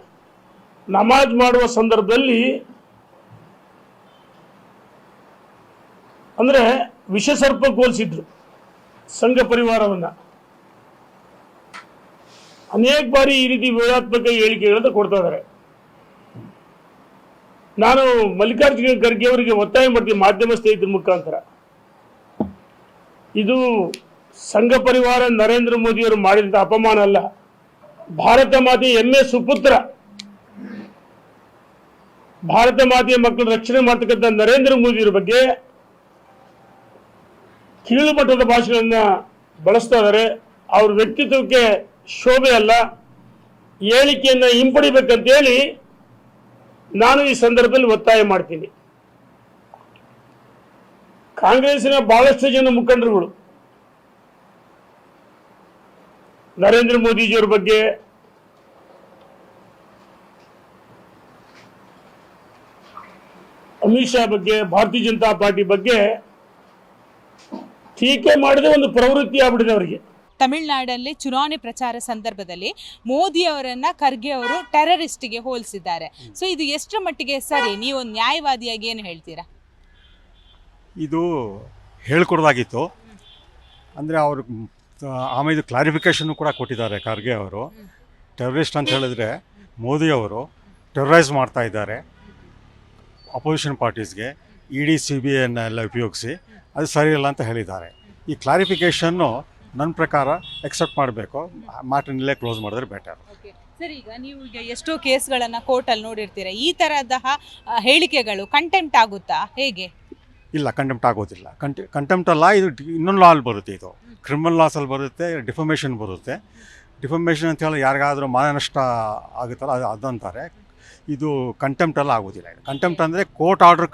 ನಮಾಜ್ ಮಾಡುವ ಸಂದರ್ಭದಲ್ಲಿ ಅಂದ್ರೆ ವಿಷಸರ್ಪ ಹೋಲಿಸಿದ್ರು ಸಂಘ ಪರಿವಾರವನ್ನ. ಅನೇಕ ಬಾರಿ ಈ ರೀತಿ ವಿವಾದಾತ್ಮಕ ಹೇಳಿಕೆಗಳನ್ನು ಕೊಡ್ತಾ ಇದ್ದಾರೆ. ನಾನು ಮಲ್ಲಿಕಾರ್ಜುನ ಖರ್ಗೆ ಅವರಿಗೆ ಒತ್ತಾಯ ಮಾಡ್ತೀನಿ ಮಾಧ್ಯಮ ಸ್ನೇಹಿತರ ಮುಖಾಂತರ, ಇದು ಸಂಘ ಪರಿವಾರ ನರೇಂದ್ರ ಮೋದಿಯವರು ಮಾಡಿದಂಥ ಅಪಮಾನ ಅಲ್ಲ. ಭಾರತ ಮಾತೆಯ ಹೆಮ್ಮೆ ಸುಪುತ್ರ, ಭಾರತ ಮಾತೆಯ ಮಕ್ಕಳ ರಕ್ಷಣೆ ಮಾಡ್ತಕ್ಕಂಥ ನರೇಂದ್ರ ಮೋದಿಯವರ ಬಗ್ಗೆ ಕೀಳು ಮಟ್ಟದ ಭಾಷೆಗಳನ್ನ ಬಳಸ್ತಾ ಇದ್ದಾರೆ. ಅವ್ರ ವ್ಯಕ್ತಿತ್ವಕ್ಕೆ ಶೋಭೆ ಅಲ್ಲ, ಹೇಳಿಕೆಯನ್ನ ಹಿಂಪಡಿಬೇಕಂತೇಳಿ ನಾನು ಈ ಸಂದರ್ಭದಲ್ಲಿ ಒತ್ತಾಯ ಮಾಡ್ತೀನಿ. ಕಾಂಗ್ರೆಸ್ಸಿನ ಬಹಳಷ್ಟು ಜನ ಮುಖಂಡರುಗಳು ನರೇಂದ್ರ ಮೋದಿಜಿಯವರ ಬಗ್ಗೆ, ಅಮಿತ್ ಶಾ ಬಗ್ಗೆ, ಭಾರತೀಯ ಜನತಾ ಪಾರ್ಟಿ ಬಗ್ಗೆ ಟೀಕೆ ಮಾಡಿದ ಒಂದು ಪ್ರವೃತ್ತಿ ಆಗ್ಬಿಟ್ಟಿದೆ ಅವರಿಗೆ. ತಮಿಳುನಾಡಲ್ಲಿ ಚುನಾವಣೆ ಪ್ರಚಾರ ಸಂದರ್ಭದಲ್ಲಿ ಮೋದಿ ಅವರನ್ನ ಖರ್ಗೆ ಅವರು ಟೆರರಿಸ್ಟ್ಗೆ ಹೋಲಿಸಿದ್ದಾರೆ. ಸೊ ಇದು ಎಷ್ಟರ ಮಟ್ಟಿಗೆ ಸರಿ? ನೀವು ನ್ಯಾಯವಾದಿಯಾಗಿ ಏನು ಹೇಳ್ತೀರಾ? ಇದು ಹೇಳ್ಕೊಡೋದಾಗಿತ್ತು. ಅಂದರೆ ಅವರು ಆಮೇಲೆ ಕ್ಲಾರಿಫಿಕೇಷನ್ ಕೂಡ ಕೊಟ್ಟಿದ್ದಾರೆ ಖರ್ಗೆ ಅವರು. ಟೆರರಿಸ್ಟ್ ಅಂತ ಹೇಳಿದ್ರೆ ಮೋದಿಯವರು ಟೆರರೈಸ್ ಮಾಡ್ತಾ ಇದ್ದಾರೆ ಅಪೋಸಿಷನ್ ಪಾರ್ಟೀಸ್ಗೆ, ಇಡಿ CBIಯನ್ನೆಲ್ಲ ಉಪಯೋಗಿಸಿ, ಅದು ಸರಿಯಿಲ್ಲ ಅಂತ ಹೇಳಿದ್ದಾರೆ. ಈ ಕ್ಲಾರಿಫಿಕೇಷನ್ನು ನನ್ನ ಪ್ರಕಾರ ಎಕ್ಸೆಪ್ಟ್ ಮಾಡಬೇಕು, ಮ್ಯಾಟರ್ನಲ್ಲೇ ಕ್ಲೋಸ್ ಮಾಡಿದ್ರೆ ಬೆಟರ್. ಸರ್, ಈಗ ನೀವು ಎಷ್ಟೋ ಕೇಸ್ಗಳನ್ನು ಕೋರ್ಟಲ್ಲಿ ನೋಡಿರ್ತೀರ, ಈ ಥರದ ಹೇಳಿಕೆಗಳು ಕಂಟೆಂಪ್ಟ್ ಆಗುತ್ತಾ ಹೇಗೆ? ಇಲ್ಲ, ಕಂಟೆಂಪ್ಟ್ ಆಗೋದಿಲ್ಲ. ಕಂಟೆಂಪ್ಟ್ ಅಲ್ಲ, ಇದು ಇನ್ನೊಂದು ಲಾಲ್ ಬರುತ್ತೆ. ಇದು ಕ್ರಿಮಿನಲ್ ಲಾಸಲ್ಲಿ ಬರುತ್ತೆ, ಡಿಫಮೇಷನ್ ಬರುತ್ತೆ. ಡಿಫಮೇಷನ್ ಅಂತ ಹೇಳಿ ಯಾರಿಗಾದರೂ ಮಾನನಷ್ಟ ಆಗುತ್ತಲ್ಲ ಅದಂತಾರೆ. ಇದು ಕಂಟೆಂಪ್ಟ್ ಎಲ್ಲ ಆಗೋದಿಲ್ಲ. ಕಂಟೆಂಪ್ಟ್ ಅಂದರೆ ಕೋರ್ಟ್ ಆರ್ಡರ್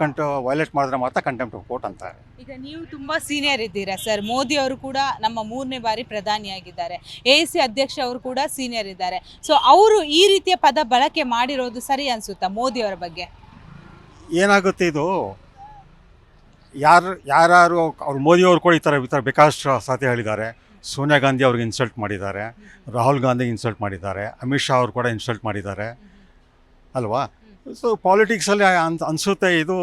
ವೈಲೇಟ್ ಮಾಡಿದ್ರೆ ಮಾತ್ರ ಕಂಟೆಂಪ್ಟ್ ಕೋರ್ಟ್ ಅಂತಾರೆ. ಈಗ ನೀವು ತುಂಬ ಸೀನಿಯರ್ ಇದ್ದೀರಾ ಸರ್. ಮೋದಿ ಅವರು ಕೂಡ ನಮ್ಮ 3ನೇ ಬಾರಿ ಪ್ರಧಾನಿಯಾಗಿದ್ದಾರೆ. AIC ಅಧ್ಯಕ್ಷ ಅವರು ಕೂಡ ಸೀನಿಯರ್ ಇದ್ದಾರೆ. ಸೊ ಅವರು ಈ ರೀತಿಯ ಪದ ಬಳಕೆ ಮಾಡಿರೋದು ಸರಿ ಅನಿಸುತ್ತಾ ಮೋದಿ ಅವರ ಬಗ್ಗೆ? ಏನಾಗುತ್ತೆ, ಇದು ಯಾರು ಅವ್ರು ಮೋದಿಯವರು ಕೂಡ ಈ ಥರ ಬೇಕಾದಷ್ಟು ಸಾಥಿ ಹೇಳಿದ್ದಾರೆ. ಸೋನಿಯಾ ಗಾಂಧಿ ಅವ್ರಿಗೆ ಇನ್ಸಲ್ಟ್ ಮಾಡಿದ್ದಾರೆ, ರಾಹುಲ್ ಗಾಂಧಿಗೆ ಇನ್ಸಲ್ಟ್ ಮಾಡಿದ್ದಾರೆ, ಅಮಿತ್ ಶಾ ಅವರು ಕೂಡ ಇನ್ಸಲ್ಟ್ ಮಾಡಿದ್ದಾರೆ ಅಲ್ವಾ? ಸೊ ಪಾಲಿಟಿಕ್ಸಲ್ಲಿ ಅನಿಸುತ್ತೆ ಇದು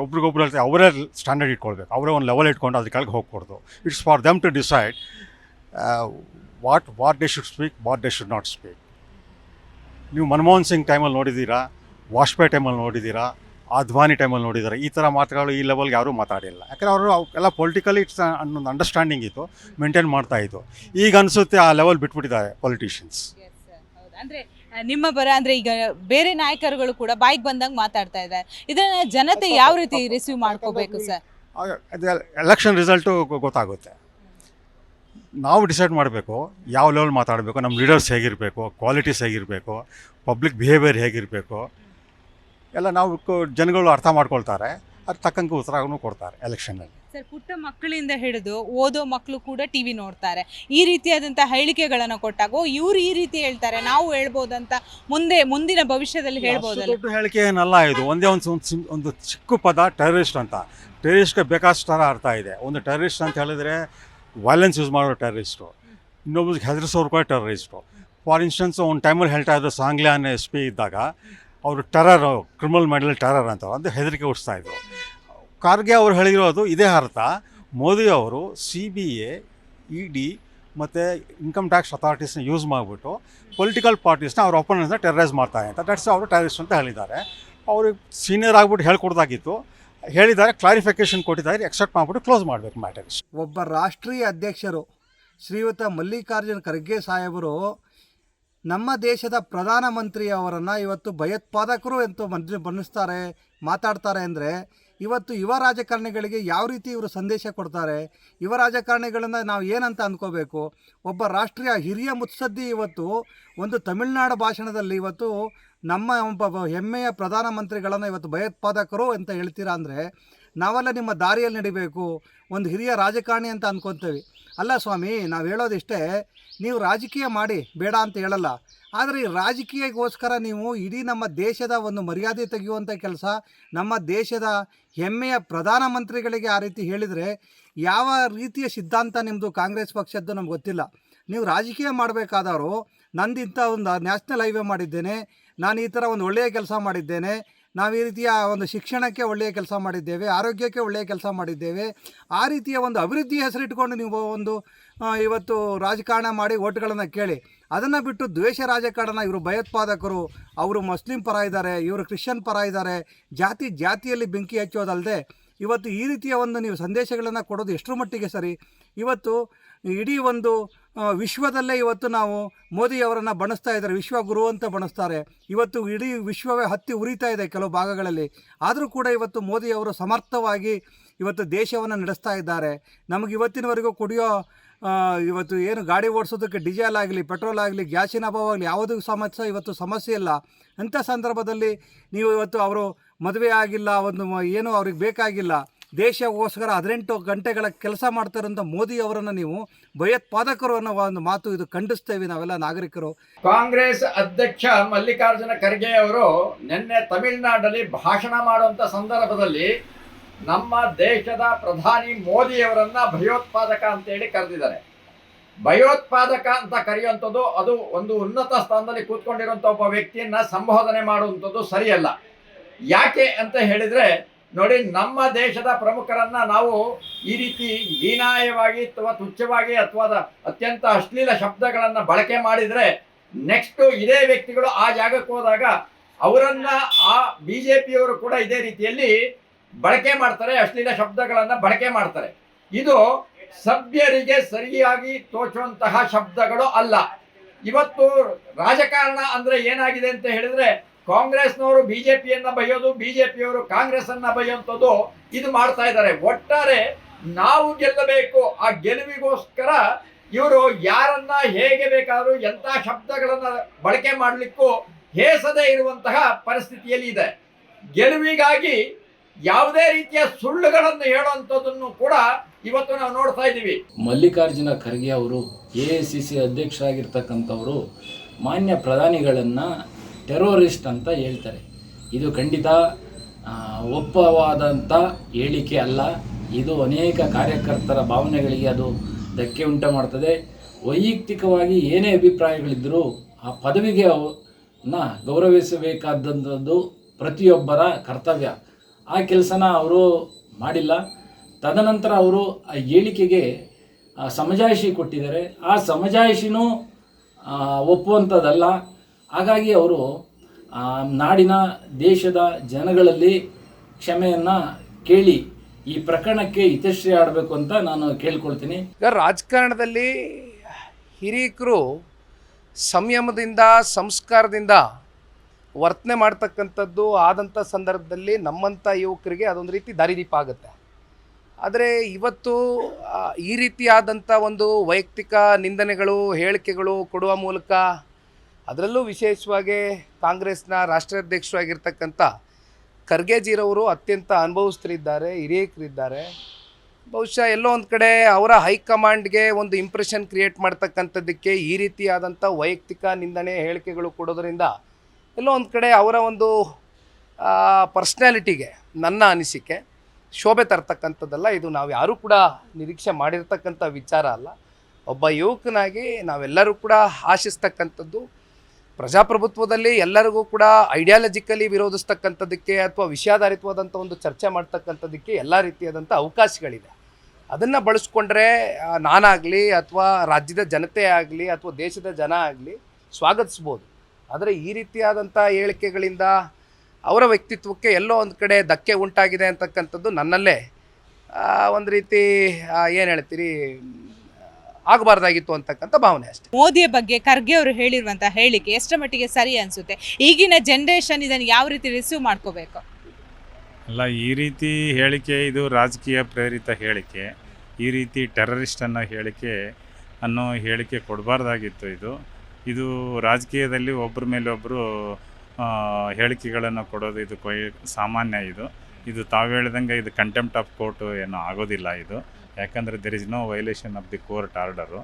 ಒಬ್ರಿಗೊಬ್ರು ಅವರೇ ಸ್ಟ್ಯಾಂಡರ್ಡ್ ಇಟ್ಕೊಳ್ಬೇಕು, ಅವರೇ ಒಂದು ಲೆವೆಲ್ ಇಟ್ಕೊಂಡು ಅದ್ರ ಕೆಳಗೆ ಹೋಗ್ಕೊಡ್ದು. It's for them to decide what they should speak, what they should not speak. ನೀವು ಮನಮೋಹನ್ ಸಿಂಗ್ ಟೈಮಲ್ಲಿ ನೋಡಿದ್ದೀರಾ, ವಾಜಪೇಯಿ ಟೈಮಲ್ಲಿ ನೋಡಿದ್ದೀರಾ, ಅದ್ವಾನಿ ಟೈಮಲ್ಲಿ ನೋಡಿದ್ದಾರೆ. ಈ ಥರ ಮಾತುಗಳು ಈ ಲೆವೆಲ್ಗೆ ಯಾರೂ ಮಾತಾಡಿಲ್ಲ. ಯಾಕಂದರೆ ಅವರು ಎಲ್ಲ ಪೊಲಿಟಿಕಲಿ ಒಂದು ಅಂಡರ್ಸ್ಟ್ಯಾಂಡಿಂಗ್ ಇತ್ತು, ಮೇಂಟೈನ್ ಮಾಡ್ತಾಯಿತ್ತು. ಈಗ ಅನಿಸುತ್ತೆ ಆ ಲೆವೆಲ್ ಬಿಟ್ಬಿಟ್ಟಿದ್ದಾರೆ ಪೊಲಿಟಿಷಿಯನ್ಸ್. ಅಂದರೆ ನಿಮ್ಮ ಅಂದರೆ ಈಗ ಬೇರೆ ನಾಯಕರುಗಳು ಕೂಡ ಬಾಯಿಗೆ ಬಂದಂಗೆ ಮಾತಾಡ್ತಾ ಇದ್ದಾರೆ. ಇದನ್ನು ಜನತೆ ಯಾವ ರೀತಿ ರಿಸೀವ್ ಮಾಡ್ಕೋಬೇಕು ಸರ್? ಅದು ಎಲೆಕ್ಷನ್ ರಿಸಲ್ಟು ಗೊತ್ತಾಗುತ್ತೆ. ನಾವು ಡಿಸೈಡ್ ಮಾಡಬೇಕು ಯಾವ ಲೆವೆಲ್ ಮಾತಾಡಬೇಕು, ನಮ್ಮ ಲೀಡರ್ಸ್ ಹೇಗಿರಬೇಕು, ಕ್ವಾಲಿಟೀಸ್ ಹೇಗಿರಬೇಕು, ಪಬ್ಲಿಕ್ ಬಿಹೇವಿಯರ್ ಹೇಗಿರಬೇಕು ಎಲ್ಲ ನಾವು ಜನಗಳು ಅರ್ಥ ಮಾಡ್ಕೊಳ್ತಾರೆ. ಅದು ತಕ್ಕಂಗೆ ಉತ್ತರನೂ ಕೊಡ್ತಾರೆ ಎಲೆಕ್ಷನ್ನಲ್ಲಿ. ಸರ್, ಪುಟ್ಟ ಮಕ್ಕಳಿಂದ ಹಿಡಿದು ಓದೋ ಮಕ್ಕಳು ಕೂಡ ಟಿವಿ ನೋಡ್ತಾರೆ. ಈ ರೀತಿಯಾದಂಥ ಹೇಳಿಕೆಗಳನ್ನು ಕೊಟ್ಟಾಗ ಇವರು ಈ ರೀತಿ ಹೇಳ್ತಾರೆ, ನಾವು ಹೇಳ್ಬೋದಂತ ಮುಂದಿನ ಭವಿಷ್ಯದಲ್ಲಿ ಹೇಳ್ಬೋದಲ್ಲ? ದೊಡ್ಡ ಹೇಳಿಕೆ ಏನಲ್ಲ ಇದು. ಒಂದೇ ಒಂದು ಚಿಕ್ಕ ಪದ ಟೆರರಿಸ್ಟ್ ಅಂತ. ಟೆರರಿಸ್ಟ್ಗೆ ಬೇಕಾದಷ್ಟು ಥರ ಅರ್ಥ ಇದೆ. ಒಂದು ಟೆರರಿಸ್ಟ್ ಅಂತ ಹೇಳಿದ್ರೆ ವೈಲೆನ್ಸ್ ಯೂಸ್ ಮಾಡೋ ಟೆರರಿಸ್ಟು, ಇನ್ನೊಬ್ರಿಗೆ ಹೆದರಿಸೋರು ಕೂಡ ಟೆರರಿಸ್ಟು. ಫಾರ್ ಇನ್ಸ್ಟೆನ್ಸ್ ಒಂದು ಟೈಮಲ್ಲಿ ಹೇಳ್ತಾ ಇದ್ರು ಸಾಂಗ್ಲಿಯಾನ್ SP ಇದ್ದಾಗ ಅವರು ಟೆರರ್, ಕ್ರಿಮಿನಲ್ ಮೆಡಲ್ ಟೆರರ್ ಅಂತ ಒಂದು ಹೆದರಿಕೆ ಹುಟ್ಟಿಸ್ತಾಯಿದ್ರು. ಖರ್ಗೆ ಅವರು ಹೇಳಿರೋದು ಇದೇ ಅರ್ಥ. ಮೋದಿ ಅವರು CBI, ED ಮತ್ತು ಇನ್ಕಮ್ ಟ್ಯಾಕ್ಸ್ ಅಥಾರಿಟೀಸ್ನ ಯೂಸ್ ಮಾಡಿಬಿಟ್ಟು ಪೊಲಿಟಿಕಲ್ ಪಾರ್ಟೀಸ್ನ ಅವ್ರ ಒಪೋನೆಂಟ್ಸ್ನ ಟೆರರೈಸ್ ಮಾಡ್ತಾರೆ ಅಂತ. ದಟ್ಸ್ ಅವರು ಟೆರರಿಸ್ಟ್ ಅಂತ ಹೇಳಿದ್ದಾರೆ. ಅವ್ರಿಗೆ ಸೀನಿಯರ್ ಆಗಿಬಿಟ್ಟು ಹೇಳ್ಕೊಡ್ದಾಗಿತ್ತು, ಹೇಳಿದ್ದಾರೆ, ಕ್ಲಾರಿಫಿಕೇಷನ್ ಕೊಟ್ಟಿದ್ದಾರೆ, ಎಕ್ಸೆಪ್ಟ್ ಮಾಡಿಬಿಟ್ಟು ಕ್ಲೋಸ್ ಮಾಡಬೇಕು ಮ್ಯಾಟರ್ಸ್. ಒಬ್ಬ ರಾಷ್ಟ್ರೀಯ ಅಧ್ಯಕ್ಷರು ಶ್ರೀಯುತ ಮಲ್ಲಿಕಾರ್ಜುನ್ ಖರ್ಗೆ ಸಾಹೇಬರು ನಮ್ಮ ದೇಶದ ಪ್ರಧಾನಮಂತ್ರಿಯವರನ್ನು ಇವತ್ತು ಭಯೋತ್ಪಾದಕರು ಎಂದು ಬಣ್ಣಿಸ್ತಾರೆ, ಮಾತಾಡ್ತಾರೆ ಅಂದರೆ ಇವತ್ತು ಯುವ ರಾಜಕಾರಣಿಗಳಿಗೆ ಯಾವ ರೀತಿ ಇವರು ಸಂದೇಶ ಕೊಡ್ತಾರೆ? ಯುವ ರಾಜಕಾರಣಿಗಳಿಂದ ನಾವು ಏನಂತ ಅಂದ್ಕೋಬೇಕು? ಒಬ್ಬ ರಾಷ್ಟ್ರೀಯ ಹಿರಿಯ ಮುತ್ಸದ್ದಿ ಇವತ್ತು ಒಂದು ತಮಿಳುನಾಡು ಭಾಷಣದಲ್ಲಿ ಇವತ್ತು ನಮ್ಮ ಒಬ್ಬ ಹೆಮ್ಮೆಯ ಪ್ರಧಾನಮಂತ್ರಿಗಳನ್ನು ಇವತ್ತು ಭಯೋತ್ಪಾದಕರು ಅಂತ ಹೇಳ್ತೀರಾ ಅಂದರೆ ನಾವೆಲ್ಲ ನಿಮ್ಮ ದಾರಿಯಲ್ಲಿ ನಡಿಬೇಕು, ಒಂದು ಹಿರಿಯ ರಾಜಕಾರಣಿ ಅಂತ ಅಂದ್ಕೊತೀವಿ. ಅಲ್ಲ ಸ್ವಾಮಿ, ನಾವು ಹೇಳೋದಿಷ್ಟೇ, ನೀವು ರಾಜಕೀಯ ಮಾಡಿ, ಬೇಡ ಅಂತ ಹೇಳಲ್ಲ. ಆದರೆ ಈ ರಾಜಕೀಯಕ್ಕೋಸ್ಕರ ನೀವು ಇಡೀ ನಮ್ಮ ದೇಶದ ಒಂದು ಮರ್ಯಾದೆ ತೆಗೆಯುವಂಥ ಕೆಲಸ, ನಮ್ಮ ದೇಶದ ಹೆಮ್ಮೆಯ ಪ್ರಧಾನಮಂತ್ರಿಗಳಿಗೆ ಆ ರೀತಿ ಹೇಳಿದರೆ ಯಾವ ರೀತಿಯ ಸಿದ್ಧಾಂತ ನಿಮ್ಮದು ಕಾಂಗ್ರೆಸ್ ಪಕ್ಷದ್ದು ನಮ್ಗೆ ಗೊತ್ತಿಲ್ಲ. ನೀವು ರಾಜಕೀಯ ಮಾಡಬೇಕಾದವರು, ನಂದು ಇಂಥ ಒಂದು ನ್ಯಾಷನಲ್ ಹೈವೇ ಮಾಡಿದ್ದೇನೆ, ನಾನು ಈ ಥರ ಒಂದು ಒಳ್ಳೆಯ ಕೆಲಸ ಮಾಡಿದ್ದೇನೆ, ನಾವು ಈ ರೀತಿಯ ಒಂದು ಶಿಕ್ಷಣಕ್ಕೆ ಒಳ್ಳೆಯ ಕೆಲಸ ಮಾಡಿದ್ದೇವೆ, ಆರೋಗ್ಯಕ್ಕೆ ಒಳ್ಳೆಯ ಕೆಲಸ ಮಾಡಿದ್ದೇವೆ, ಆ ರೀತಿಯ ಒಂದು ಅಭಿವೃದ್ಧಿ ಹೆಸರಿಟ್ಕೊಂಡು ನೀವು ಒಂದು ಇವತ್ತು ರಾಜಕಾರಣ ಮಾಡಿ ಓಟ್ಗಳನ್ನು ಕೇಳಿ. ಅದನ್ನು ಬಿಟ್ಟು ದ್ವೇಷ ರಾಜಕಾರಣ, ಇವರು ಭಯೋತ್ಪಾದಕರು, ಅವರು ಮುಸ್ಲಿಂ ಪರ ಇದ್ದಾರೆ, ಇವರು ಕ್ರಿಶ್ಚಿಯನ್ ಪರ ಇದ್ದಾರೆ, ಜಾತಿಯಲ್ಲಿ ಬೆಂಕಿ ಹಚ್ಚೋದಲ್ಲದೆ ಇವತ್ತು ಈ ರೀತಿಯ ಒಂದು ನೀವು ಸಂದೇಶಗಳನ್ನು ಕೊಡೋದು ಎಷ್ಟರ ಮಟ್ಟಿಗೆ ಸರಿ? ಇವತ್ತು ಇಡೀ ಒಂದು ವಿಶ್ವದಲ್ಲೇ ಇವತ್ತು ನಾವು ಮೋದಿಯವರನ್ನು ಬಣಿಸ್ತಾ ಇದ್ದಾರೆ, ವಿಶ್ವಗುರು ಅಂತ ಬಣಿಸ್ತಾರೆ. ಇವತ್ತು ಇಡೀ ವಿಶ್ವವೇ ಹತ್ತಿ ಉರಿತಾ ಇದೆ ಕೆಲವು ಭಾಗಗಳಲ್ಲಿ. ಆದರೂ ಕೂಡ ಇವತ್ತು ಮೋದಿಯವರು ಸಮರ್ಥವಾಗಿ ಇವತ್ತು ದೇಶವನ್ನು ನಡೆಸ್ತಾ ಇದ್ದಾರೆ. ನಮಗೆ ಇವತ್ತಿನವರೆಗೂ ಕುಡಿಯೋ ಇವತ್ತು ಏನು ಗಾಡಿ ಓಡಿಸೋದಕ್ಕೆ ಡೀಸೆಲ್ ಆಗಲಿ, ಪೆಟ್ರೋಲ್ ಆಗಲಿ, ಗ್ಯಾಸಿನ ಅಭಾವ ಆಗಲಿ ಯಾವುದೂ ಸಮಸ್ಯೆ ಇಲ್ಲ. ಅಂಥ ಸಂದರ್ಭದಲ್ಲಿ ನೀವು ಇವತ್ತು ಅವರು ಮದುವೆ ಆಗಿಲ್ಲ, ಒಂದು ಏನು ಅವ್ರಿಗೆ ಬೇಕಾಗಿಲ್ಲ, ದೇಶಕ್ಕೋಸ್ಕರ 18 ಗಂಟೆಗಳ ಕೆಲಸ ಮಾಡ್ತಾರಂಥ ಮೋದಿಯವರನ್ನು ನೀವು ಭಯೋತ್ಪಾದಕರು ಅನ್ನೋ ಒಂದು ಮಾತು ಇದು ಖಂಡಿಸ್ತೇವೆ ನಾವೆಲ್ಲ ನಾಗರಿಕರು. ಕಾಂಗ್ರೆಸ್ ಅಧ್ಯಕ್ಷ ಮಲ್ಲಿಕಾರ್ಜುನ ಖರ್ಗೆ ಅವರು ನಿನ್ನೆ ತಮಿಳುನಾಡಲ್ಲಿ ಭಾಷಣ ಮಾಡುವಂಥ ಸಂದರ್ಭದಲ್ಲಿ ನಮ್ಮ ದೇಶದ ಪ್ರಧಾನಿ ಮೋದಿಯವರನ್ನ ಭಯೋತ್ಪಾದಕ ಅಂತೇಳಿ ಕರೆದಿದ್ದಾರೆ. ಭಯೋತ್ಪಾದಕ ಅಂತ ಕರೆಯುವಂಥದ್ದು ಅದು ಒಂದು ಉನ್ನತ ಸ್ಥಾನದಲ್ಲಿ ಕೂತ್ಕೊಂಡಿರುವಂಥ ಒಬ್ಬ ವ್ಯಕ್ತಿಯನ್ನ ಸಂಬೋಧನೆ ಮಾಡುವಂಥದ್ದು ಸರಿಯಲ್ಲ. ಯಾಕೆ ಅಂತ ಹೇಳಿದರೆ ನೋಡಿ, ನಮ್ಮ ದೇಶದ ಪ್ರಮುಖರನ್ನ ನಾವು ಈ ರೀತಿ ಹೀನಾಯವಾಗಿ ಅಥವಾ ತುಚ್ಛವಾಗಿ ಅಥವಾ ಅತ್ಯಂತ ಅಶ್ಲೀಲ ಶಬ್ದಗಳನ್ನು ಬಳಕೆ ಮಾಡಿದರೆ ನೆಕ್ಸ್ಟು ಇದೇ ವ್ಯಕ್ತಿಗಳು ಆ ಜಾಗಕ್ಕೆ ಹೋದಾಗ ಅವರನ್ನ ಆ BJPಯವರು ಕೂಡ ಇದೇ ರೀತಿಯಲ್ಲಿ ಬಳಕೆ ಮಾಡ್ತಾರೆ, ಅಶ್ಲೀಲ ಶಬ್ದಗಳನ್ನು ಬಳಕೆ ಮಾಡ್ತಾರೆ. ಇದು ಸಭ್ಯರಿಗೆ ಸರಿಯಾಗಿ ತೋಚುವಂತಹ ಶಬ್ದಗಳು ಅಲ್ಲ. ಇವತ್ತು ರಾಜಕಾರಣ ಅಂದ್ರೆ ಏನಾಗಿದೆ ಅಂತ ಹೇಳಿದ್ರೆ, ಕಾಂಗ್ರೆಸ್ನವರು BJPಯನ್ನ ಬೈಯೋದು, BJPಯವರು ಕಾಂಗ್ರೆಸ್ ಅನ್ನ ಬೈಯುವಂಥದ್ದು ಇದು ಮಾಡ್ತಾ ಇದ್ದಾರೆ. ಒಟ್ಟಾರೆ ನಾವು ಗೆಲ್ಲಬೇಕು, ಆ ಗೆಲುವಿಗೋಸ್ಕರ ಇವರು ಯಾರನ್ನ ಹೇಗೆ ಬೇಕಾದರೂ ಎಂಥ ಶಬ್ದಗಳನ್ನ ಬಳಕೆ ಮಾಡಲಿಕ್ಕೂ ಹೇಸದೇ ಇರುವಂತಹ ಪರಿಸ್ಥಿತಿಯಲ್ಲಿ ಇದೆ. ಗೆಲುವಿಗಾಗಿ ಯಾವುದೇ ರೀತಿಯ ಸುಳ್ಳುಗಳನ್ನು ಹೇಳುವಂಥದ್ದನ್ನು ಕೂಡ ಇವತ್ತು ನಾವು ನೋಡ್ತಾ ಇದ್ದೀವಿ. ಮಲ್ಲಿಕಾರ್ಜುನ ಖರ್ಗೆ ಅವರು AICC ಅಧ್ಯಕ್ಷರಾಗಿರ್ತಕ್ಕಂಥವರು ಮಾನ್ಯ ಪ್ರಧಾನಿಗಳನ್ನು ಟೆರರಿಸ್ಟ್ ಅಂತ ಹೇಳ್ತಾರೆ. ಇದು ಖಂಡಿತ ಒಪ್ಪವಾದಂಥ ಹೇಳಿಕೆ ಅಲ್ಲ. ಇದು ಅನೇಕ ಕಾರ್ಯಕರ್ತರ ಭಾವನೆಗಳಿಗೆ ಅದು ಧಕ್ಕೆ ಉಂಟು ಮಾಡ್ತದೆ. ವೈಯಕ್ತಿಕವಾಗಿ ಏನೇ ಅಭಿಪ್ರಾಯಗಳಿದ್ದರೂ ಆ ಪದವಿಗೆ ಗೌರವಿಸಬೇಕಾದಂಥದ್ದು ಪ್ರತಿಯೊಬ್ಬರ ಕರ್ತವ್ಯ. ಆ ಕೆಲಸನ ಅವರು ಮಾಡಿಲ್ಲ. ತದನಂತರ ಅವರು ಆ ಹೇಳಿಕೆಗೆ ಸಮಜಾಯಿಷಿ ಕೊಟ್ಟಿದ್ದಾರೆ. ಆ ಸಮಜಾಯಿಷಿನೂ ಒಪ್ಪುವಂಥದ್ದಲ್ಲ. ಹಾಗಾಗಿ ಅವರು ನಾಡಿನ ದೇಶದ ಜನಗಳಲ್ಲಿ ಕ್ಷಮೆಯನ್ನು ಕೇಳಿ ಈ ಪ್ರಕರಣಕ್ಕೆ ಹಿತಶ್ರೀ ಆಡಬೇಕು ಅಂತ ನಾನು ಕೇಳ್ಕೊಳ್ತೀನಿ. ಈಗ ರಾಜಕಾರಣದಲ್ಲಿ ಹಿರಿಯಕರು ಸಂಯಮದಿಂದ ಸಂಸ್ಕಾರದಿಂದ ವರ್ತನೆ ಮಾಡ್ತಕ್ಕಂಥದ್ದು ಆದಂಥ ಸಂದರ್ಭದಲ್ಲಿ ನಮ್ಮಂಥ ಯುವಕರಿಗೆ ಅದೊಂದು ರೀತಿ ದಾರಿದೀಪ ಆಗುತ್ತೆ. ಆದರೆ ಇವತ್ತು ಈ ರೀತಿಯಾದಂಥ ಒಂದು ವೈಯಕ್ತಿಕ ನಿಂದನೆಗಳು ಹೇಳಿಕೆಗಳು ಕೊಡುವ ಮೂಲಕ, ಅದರಲ್ಲೂ ವಿಶೇಷವಾಗಿ ಕಾಂಗ್ರೆಸ್ನ ರಾಷ್ಟ್ರಾಧ್ಯಕ್ಷರಾಗಿರ್ತಕ್ಕಂಥ ಖರ್ಗೆಜಿರವರು ಅತ್ಯಂತ ಅನುಭವಸ್ಥರಿದ್ದಾರೆ, ಹಿರಿಯರಿದ್ದಾರೆ. ಬಹುಶಃ ಎಲ್ಲೋ ಒಂದು ಕಡೆ ಅವರ ಹೈಕಮಾಂಡ್ಗೆ ಒಂದು ಇಂಪ್ರೆಷನ್ ಕ್ರಿಯೇಟ್ ಮಾಡ್ತಕ್ಕಂಥದ್ದಕ್ಕೆ ಈ ರೀತಿಯಾದಂಥ ವೈಯಕ್ತಿಕ ನಿಂದನೆ ಹೇಳಿಕೆಗಳು ಕೊಡೋದ್ರಿಂದ ಎಲ್ಲೋ ಒಂದು ಕಡೆ ಅವರ ಒಂದು ಪರ್ಸ್ನಾಲಿಟಿಗೆ ನನ್ನ ಅನಿಸಿಕೆ ಶೋಭೆ ತರ್ತಕ್ಕಂಥದ್ದಲ್ಲ. ಇದು ನಾವು ಯಾರೂ ಕೂಡ ನಿರೀಕ್ಷೆ ಮಾಡಿರ್ತಕ್ಕಂಥ ವಿಚಾರ ಅಲ್ಲ. ಒಬ್ಬ ಯುವಕನಾಗಿ ನಾವೆಲ್ಲರೂ ಕೂಡ ಆಶಿಸ್ತಕ್ಕಂಥದ್ದು ಪ್ರಜಾಪ್ರಭುತ್ವದಲ್ಲಿ ಎಲ್ಲರಿಗೂ ಕೂಡ ಐಡಿಯಾಲಜಿಕಲಿ ವಿರೋಧಿಸ್ತಕ್ಕಂಥದ್ದಕ್ಕೆ ಅಥವಾ ವಿಷಯಾಧಾರಿತವಾದಂಥ ಒಂದು ಚರ್ಚೆ ಮಾಡ್ತಕ್ಕಂಥದ್ದಕ್ಕೆ ಎಲ್ಲ ರೀತಿಯಾದಂಥ ಅವಕಾಶಗಳಿದೆ. ಅದನ್ನು ಬಳಸ್ಕೊಂಡ್ರೆ ನಾನಾಗಲಿ ಅಥವಾ ರಾಜ್ಯದ ಜನತೆ ಆಗಲಿ ಅಥವಾ ದೇಶದ ಜನ ಆಗಲಿ ಸ್ವಾಗತಿಸ್ಬೋದು. ಆದರೆ ಈ ರೀತಿಯಾದಂಥ ಹೇಳಿಕೆಗಳಿಂದ ಅವರ ವ್ಯಕ್ತಿತ್ವಕ್ಕೆ ಎಲ್ಲೋ ಒಂದು ಕಡೆ ಧಕ್ಕೆ ಉಂಟಾಗಿದೆ ಅಂತಕ್ಕಂಥದ್ದು ನನ್ನಲ್ಲೇ ಒಂದು ರೀತಿ ಏನು ಹೇಳ್ತೀರಿ ಆಗಬಾರ್ದಾಗಿತ್ತು ಅಂತಕ್ಕಂಥ ಭಾವನೆ ಅಷ್ಟೇ. ಮೋದಿಯ ಬಗ್ಗೆ ಖರ್ಗೆ ಅವರು ಹೇಳಿರುವಂತಹ ಹೇಳಿಕೆ ಎಷ್ಟರ ಮಟ್ಟಿಗೆ ಸರಿ ಅನಿಸುತ್ತೆ? ಈಗಿನ ಜನ್ರೇಷನ್ ಇದನ್ನು ಯಾವ ರೀತಿ ರಿಸೀವ್ ಮಾಡ್ಕೋಬೇಕು? ಅಲ್ಲ, ಈ ರೀತಿ ಹೇಳಿಕೆ ಇದು ರಾಜಕೀಯ ಪ್ರೇರಿತ ಹೇಳಿಕೆ. ಈ ರೀತಿ ಟೆರರಿಸ್ಟ್ ಅನ್ನೋ ಹೇಳಿಕೆ ಕೊಡಬಾರ್ದಾಗಿತ್ತು. ಇದು ರಾಜಕೀಯದಲ್ಲಿ ಒಬ್ಬರ ಮೇಲೆ ಒಬ್ಬರು ಹೇಳಿಕೆಗಳನ್ನು ಕೊಡೋದು ಇದು ಸಾಮಾನ್ಯ. ಇದು ತಾವು ಹೇಳಿದಂಗೆ ಇದು ಕಂಟೆಂಪ್ಟ್ ಆಫ್ ಕೋರ್ಟು ಏನೋ ಆಗೋದಿಲ್ಲ. ಯಾಕಂದರೆ there is no violation of the court order.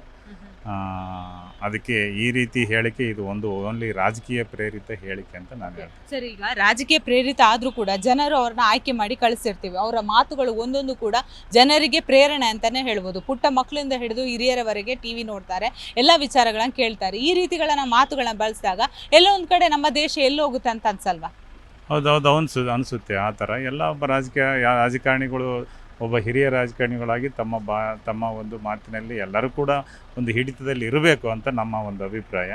ಅದಕ್ಕೆ ಈ ರೀತಿ ಹೇಳಿಕೆ ಇದು ಓನ್ಲಿ ರಾಜಕೀಯ ಪ್ರೇರಿತ ಹೇಳಿಕೆ ಅಂತ ನಾನು ಹೇಳ್ತೀನಿ. ಸರ್, ಈಗ ರಾಜಕೀಯ ಪ್ರೇರಿತ ಆದರೂ ಕೂಡ ಜನರು ಅವ್ರನ್ನ ಆಯ್ಕೆ ಮಾಡಿ ಕಳಿಸಿರ್ತೀವಿ. ಅವರ ಮಾತುಗಳು ಒಂದೊಂದು ಕೂಡ ಜನರಿಗೆ ಪ್ರೇರಣೆ ಅಂತಲೇ ಹೇಳ್ಬೋದು. ಪುಟ್ಟ ಮಕ್ಕಳಿಂದ ಹಿಡಿದು ಹಿರಿಯರವರೆಗೆ ಟಿವಿ ನೋಡ್ತಾರೆ, ಎಲ್ಲ ವಿಚಾರಗಳನ್ನ ಕೇಳ್ತಾರೆ. ಈ ರೀತಿಗಳನ್ನ ಮಾತುಗಳನ್ನ ಬಳಸಿದಾಗ ಎಲ್ಲೋ ಒಂದು ಕಡೆ ನಮ್ಮ ದೇಶ ಎಲ್ಲೋ ಹೋಗುತ್ತೆ ಅಂತ ಅನ್ಸಲ್ವಾ? ಹೌದೌದು, ಅನಿಸುತ್ತೆ ಆ ಥರ. ಎಲ್ಲ ಒಬ್ಬ ರಾಜಕಾರಣಿಗಳು ಒಬ್ಬ ಹಿರಿಯ ರಾಜಕಾರಣಿಗಳಾಗಿ ತಮ್ಮ ಒಂದು ಮಾತಿನಲ್ಲಿ ಎಲ್ಲರೂ ಕೂಡ ಒಂದು ಹಿಡಿತದಲ್ಲಿ ಇರಬೇಕು ಅಂತ ನಮ್ಮ ಒಂದು ಅಭಿಪ್ರಾಯ.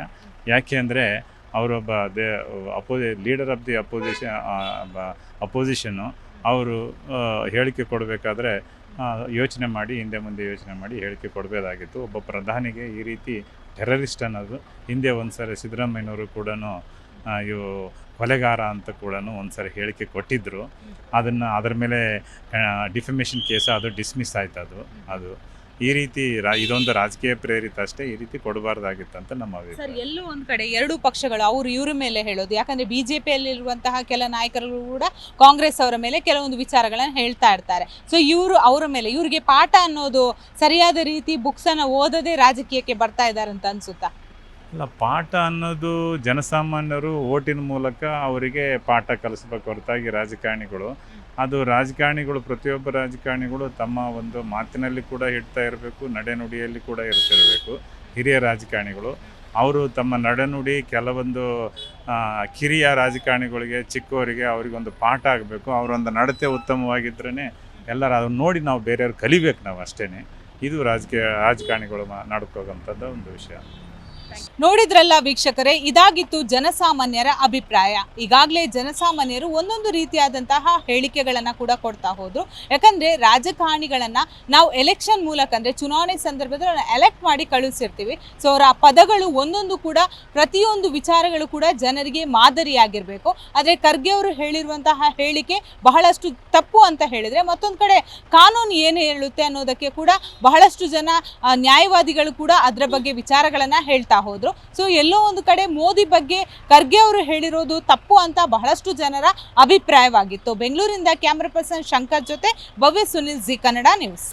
ಯಾಕೆ ಅಂದರೆ ಅವರೊಬ್ಬ ಲೀಡರ್ ಆಫ್ ದಿ ಅಪೋಸಿಷನ್ನು. ಅವರು ಹೇಳಿಕೆ ಕೊಡಬೇಕಾದ್ರೆ ಯೋಚನೆ ಮಾಡಿ, ಹಿಂದೆ ಮುಂದೆ ಯೋಚನೆ ಮಾಡಿ ಹೇಳಿಕೆ ಕೊಡಬೇಕಾಗಿತ್ತು. ಒಬ್ಬ ಪ್ರಧಾನಿಗೆ ಈ ರೀತಿ ಟೆರರಿಸ್ಟ್ ಅನ್ನೋದು ಹಿಂದೆ ಒಂದು ಸಾರಿ ಸಿದ್ದರಾಮಯ್ಯನವರು ಕೂಡ ಇವು ಕೊಲೆಗಾರ ಅಂತ ಕೂಡ ಒಂದು ಸಾರಿ ಹೇಳಿಕೆ ಕೊಟ್ಟಿದ್ದರು. ಅದರ ಮೇಲೆ ಡಿಫಮೇಷನ್ ಕೇಸ ಅದು ಡಿಸ್ಮಿಸ್ ಆಯ್ತು. ಅದು ಈ ರೀತಿ ಇದೊಂದು ರಾಜಕೀಯ ಪ್ರೇರಿತ ಅಷ್ಟೇ. ಈ ರೀತಿ ಕೊಡಬಾರ್ದಾಗಿತ್ತು ಅಂತ ನಮ್ಮ ಅಭಿಪ್ರಾಯ. ಸರ್, ಎಲ್ಲೂ ಒಂದು ಕಡೆ ಎರಡೂ ಪಕ್ಷಗಳು ಅವರು ಇವ್ರ ಮೇಲೆ ಹೇಳೋದು, ಯಾಕಂದರೆ BJPಯಲ್ಲಿರುವಂತಹ ಕೆಲ ನಾಯಕರು ಕೂಡ ಕಾಂಗ್ರೆಸ್ ಅವರ ಮೇಲೆ ಕೆಲವೊಂದು ವಿಚಾರಗಳನ್ನು ಹೇಳ್ತಾ ಇರ್ತಾರೆ. ಸೊ ಅವರ ಮೇಲೆ ಇವ್ರಿಗೆ ಪಾಠ ಅನ್ನೋದು ಸರಿಯಾದ ರೀತಿ ಬುಕ್ಸನ್ನು ಓದದೆ ರಾಜಕೀಯಕ್ಕೆ ಬರ್ತಾ ಇದ್ದಾರೆ ಅಂತ ಅನಿಸುತ್ತಾ? ಅಲ್ಲ, ಪಾಠ ಅನ್ನೋದು ಜನಸಾಮಾನ್ಯರು ಓಟಿನ ಮೂಲಕ ಅವರಿಗೆ ಪಾಠ ಕಲಿಸ್ಬೇಕು ಹೊರತಾಗಿ ರಾಜಕಾರಣಿಗಳು ಪ್ರತಿಯೊಬ್ಬ ರಾಜಕಾರಣಿಗಳು ತಮ್ಮ ಒಂದು ಮಾತಿನಲ್ಲಿ ಕೂಡ ಇಡ್ತಾ ಇರಬೇಕು, ನಡೆನುಡಿಯಲ್ಲಿ ಕೂಡ ಇರ್ತಿರಬೇಕು. ಹಿರಿಯ ರಾಜಕಾರಣಿಗಳು ಅವರು ತಮ್ಮ ನಡೆನುಡಿ ಕೆಲವೊಂದು ಕಿರಿಯ ರಾಜಕಾರಣಿಗಳಿಗೆ, ಚಿಕ್ಕವರಿಗೆ ಅವರಿಗೊಂದು ಪಾಠ ಆಗಬೇಕು. ಅವರೊಂದು ನಡತೆ ಉತ್ತಮವಾಗಿದ್ರೇ ಎಲ್ಲರೂ ಅದನ್ನು ನೋಡಿ ನಾವು ಬೇರೆಯವ್ರು ಕಲಿಬೇಕು. ನಾವು ಅಷ್ಟೇ. ಇದು ರಾಜಕಾರಣಿಗಳು ನಡ್ಕೋಗಂಥದ್ದು ಒಂದು ವಿಷಯ. ನೋಡಿದ್ರಲ್ಲ ವೀಕ್ಷಕರೇ, ಇದಾಗಿತ್ತು ಜನಸಾಮಾನ್ಯರ ಅಭಿಪ್ರಾಯ. ಈಗಾಗಲೇ ಜನಸಾಮಾನ್ಯರು ಒಂದೊಂದು ರೀತಿಯಾದಂತಹ ಹೇಳಿಕೆಗಳನ್ನು ಕೂಡ ಕೊಡ್ತಾ ಹೋದ್ರು. ಯಾಕಂದರೆ ರಾಜಕಾರಣಿಗಳನ್ನು ನಾವು ಎಲೆಕ್ಷನ್ ಮೂಲಕ, ಅಂದರೆ ಚುನಾವಣೆ ಸಂದರ್ಭದಲ್ಲಿ ಎಲೆಕ್ಟ್ ಮಾಡಿ ಕಳಿಸಿರ್ತೀವಿ. ಸೊ ಅವರ ಪದಗಳು ಒಂದೊಂದು ಕೂಡ, ಪ್ರತಿಯೊಂದು ವಿಚಾರಗಳು ಕೂಡ ಜನರಿಗೆ ಮಾದರಿಯಾಗಿರಬೇಕು. ಆದರೆ ಖರ್ಗೆ ಅವರು ಹೇಳಿರುವಂತಹ ಹೇಳಿಕೆ ಬಹಳಷ್ಟು ತಪ್ಪು ಅಂತ ಹೇಳಿದರೆ, ಮತ್ತೊಂದು ಕಡೆ ಕಾನೂನು ಏನು ಹೇಳುತ್ತೆ ಅನ್ನೋದಕ್ಕೆ ಕೂಡ ಬಹಳಷ್ಟು ಜನ ನ್ಯಾಯವಾದಿಗಳು ಕೂಡ ಅದರ ಬಗ್ಗೆ ವಿಚಾರಗಳನ್ನು ಹೇಳ್ತಾ ಹೋದ್ರು. ಸೊ ಎಲ್ಲೋ ಒಂದು ಕಡೆ ಮೋದಿ ಬಗ್ಗೆ ಖರ್ಗೆ ಅವರು ಹೇಳಿರೋದು ತಪ್ಪು ಅಂತ ಬಹಳಷ್ಟು ಜನರ ಅಭಿಪ್ರಾಯವಾಗಿತ್ತು. ಬೆಂಗಳೂರಿಂದ ಕ್ಯಾಮರಾ ಪರ್ಸನ್ ಶಂಕರ್ ಜೊತೆ ಭವ್ಯ ಸುನಿಲ್, ಜಿ ಕನ್ನಡ ನ್ಯೂಸ್.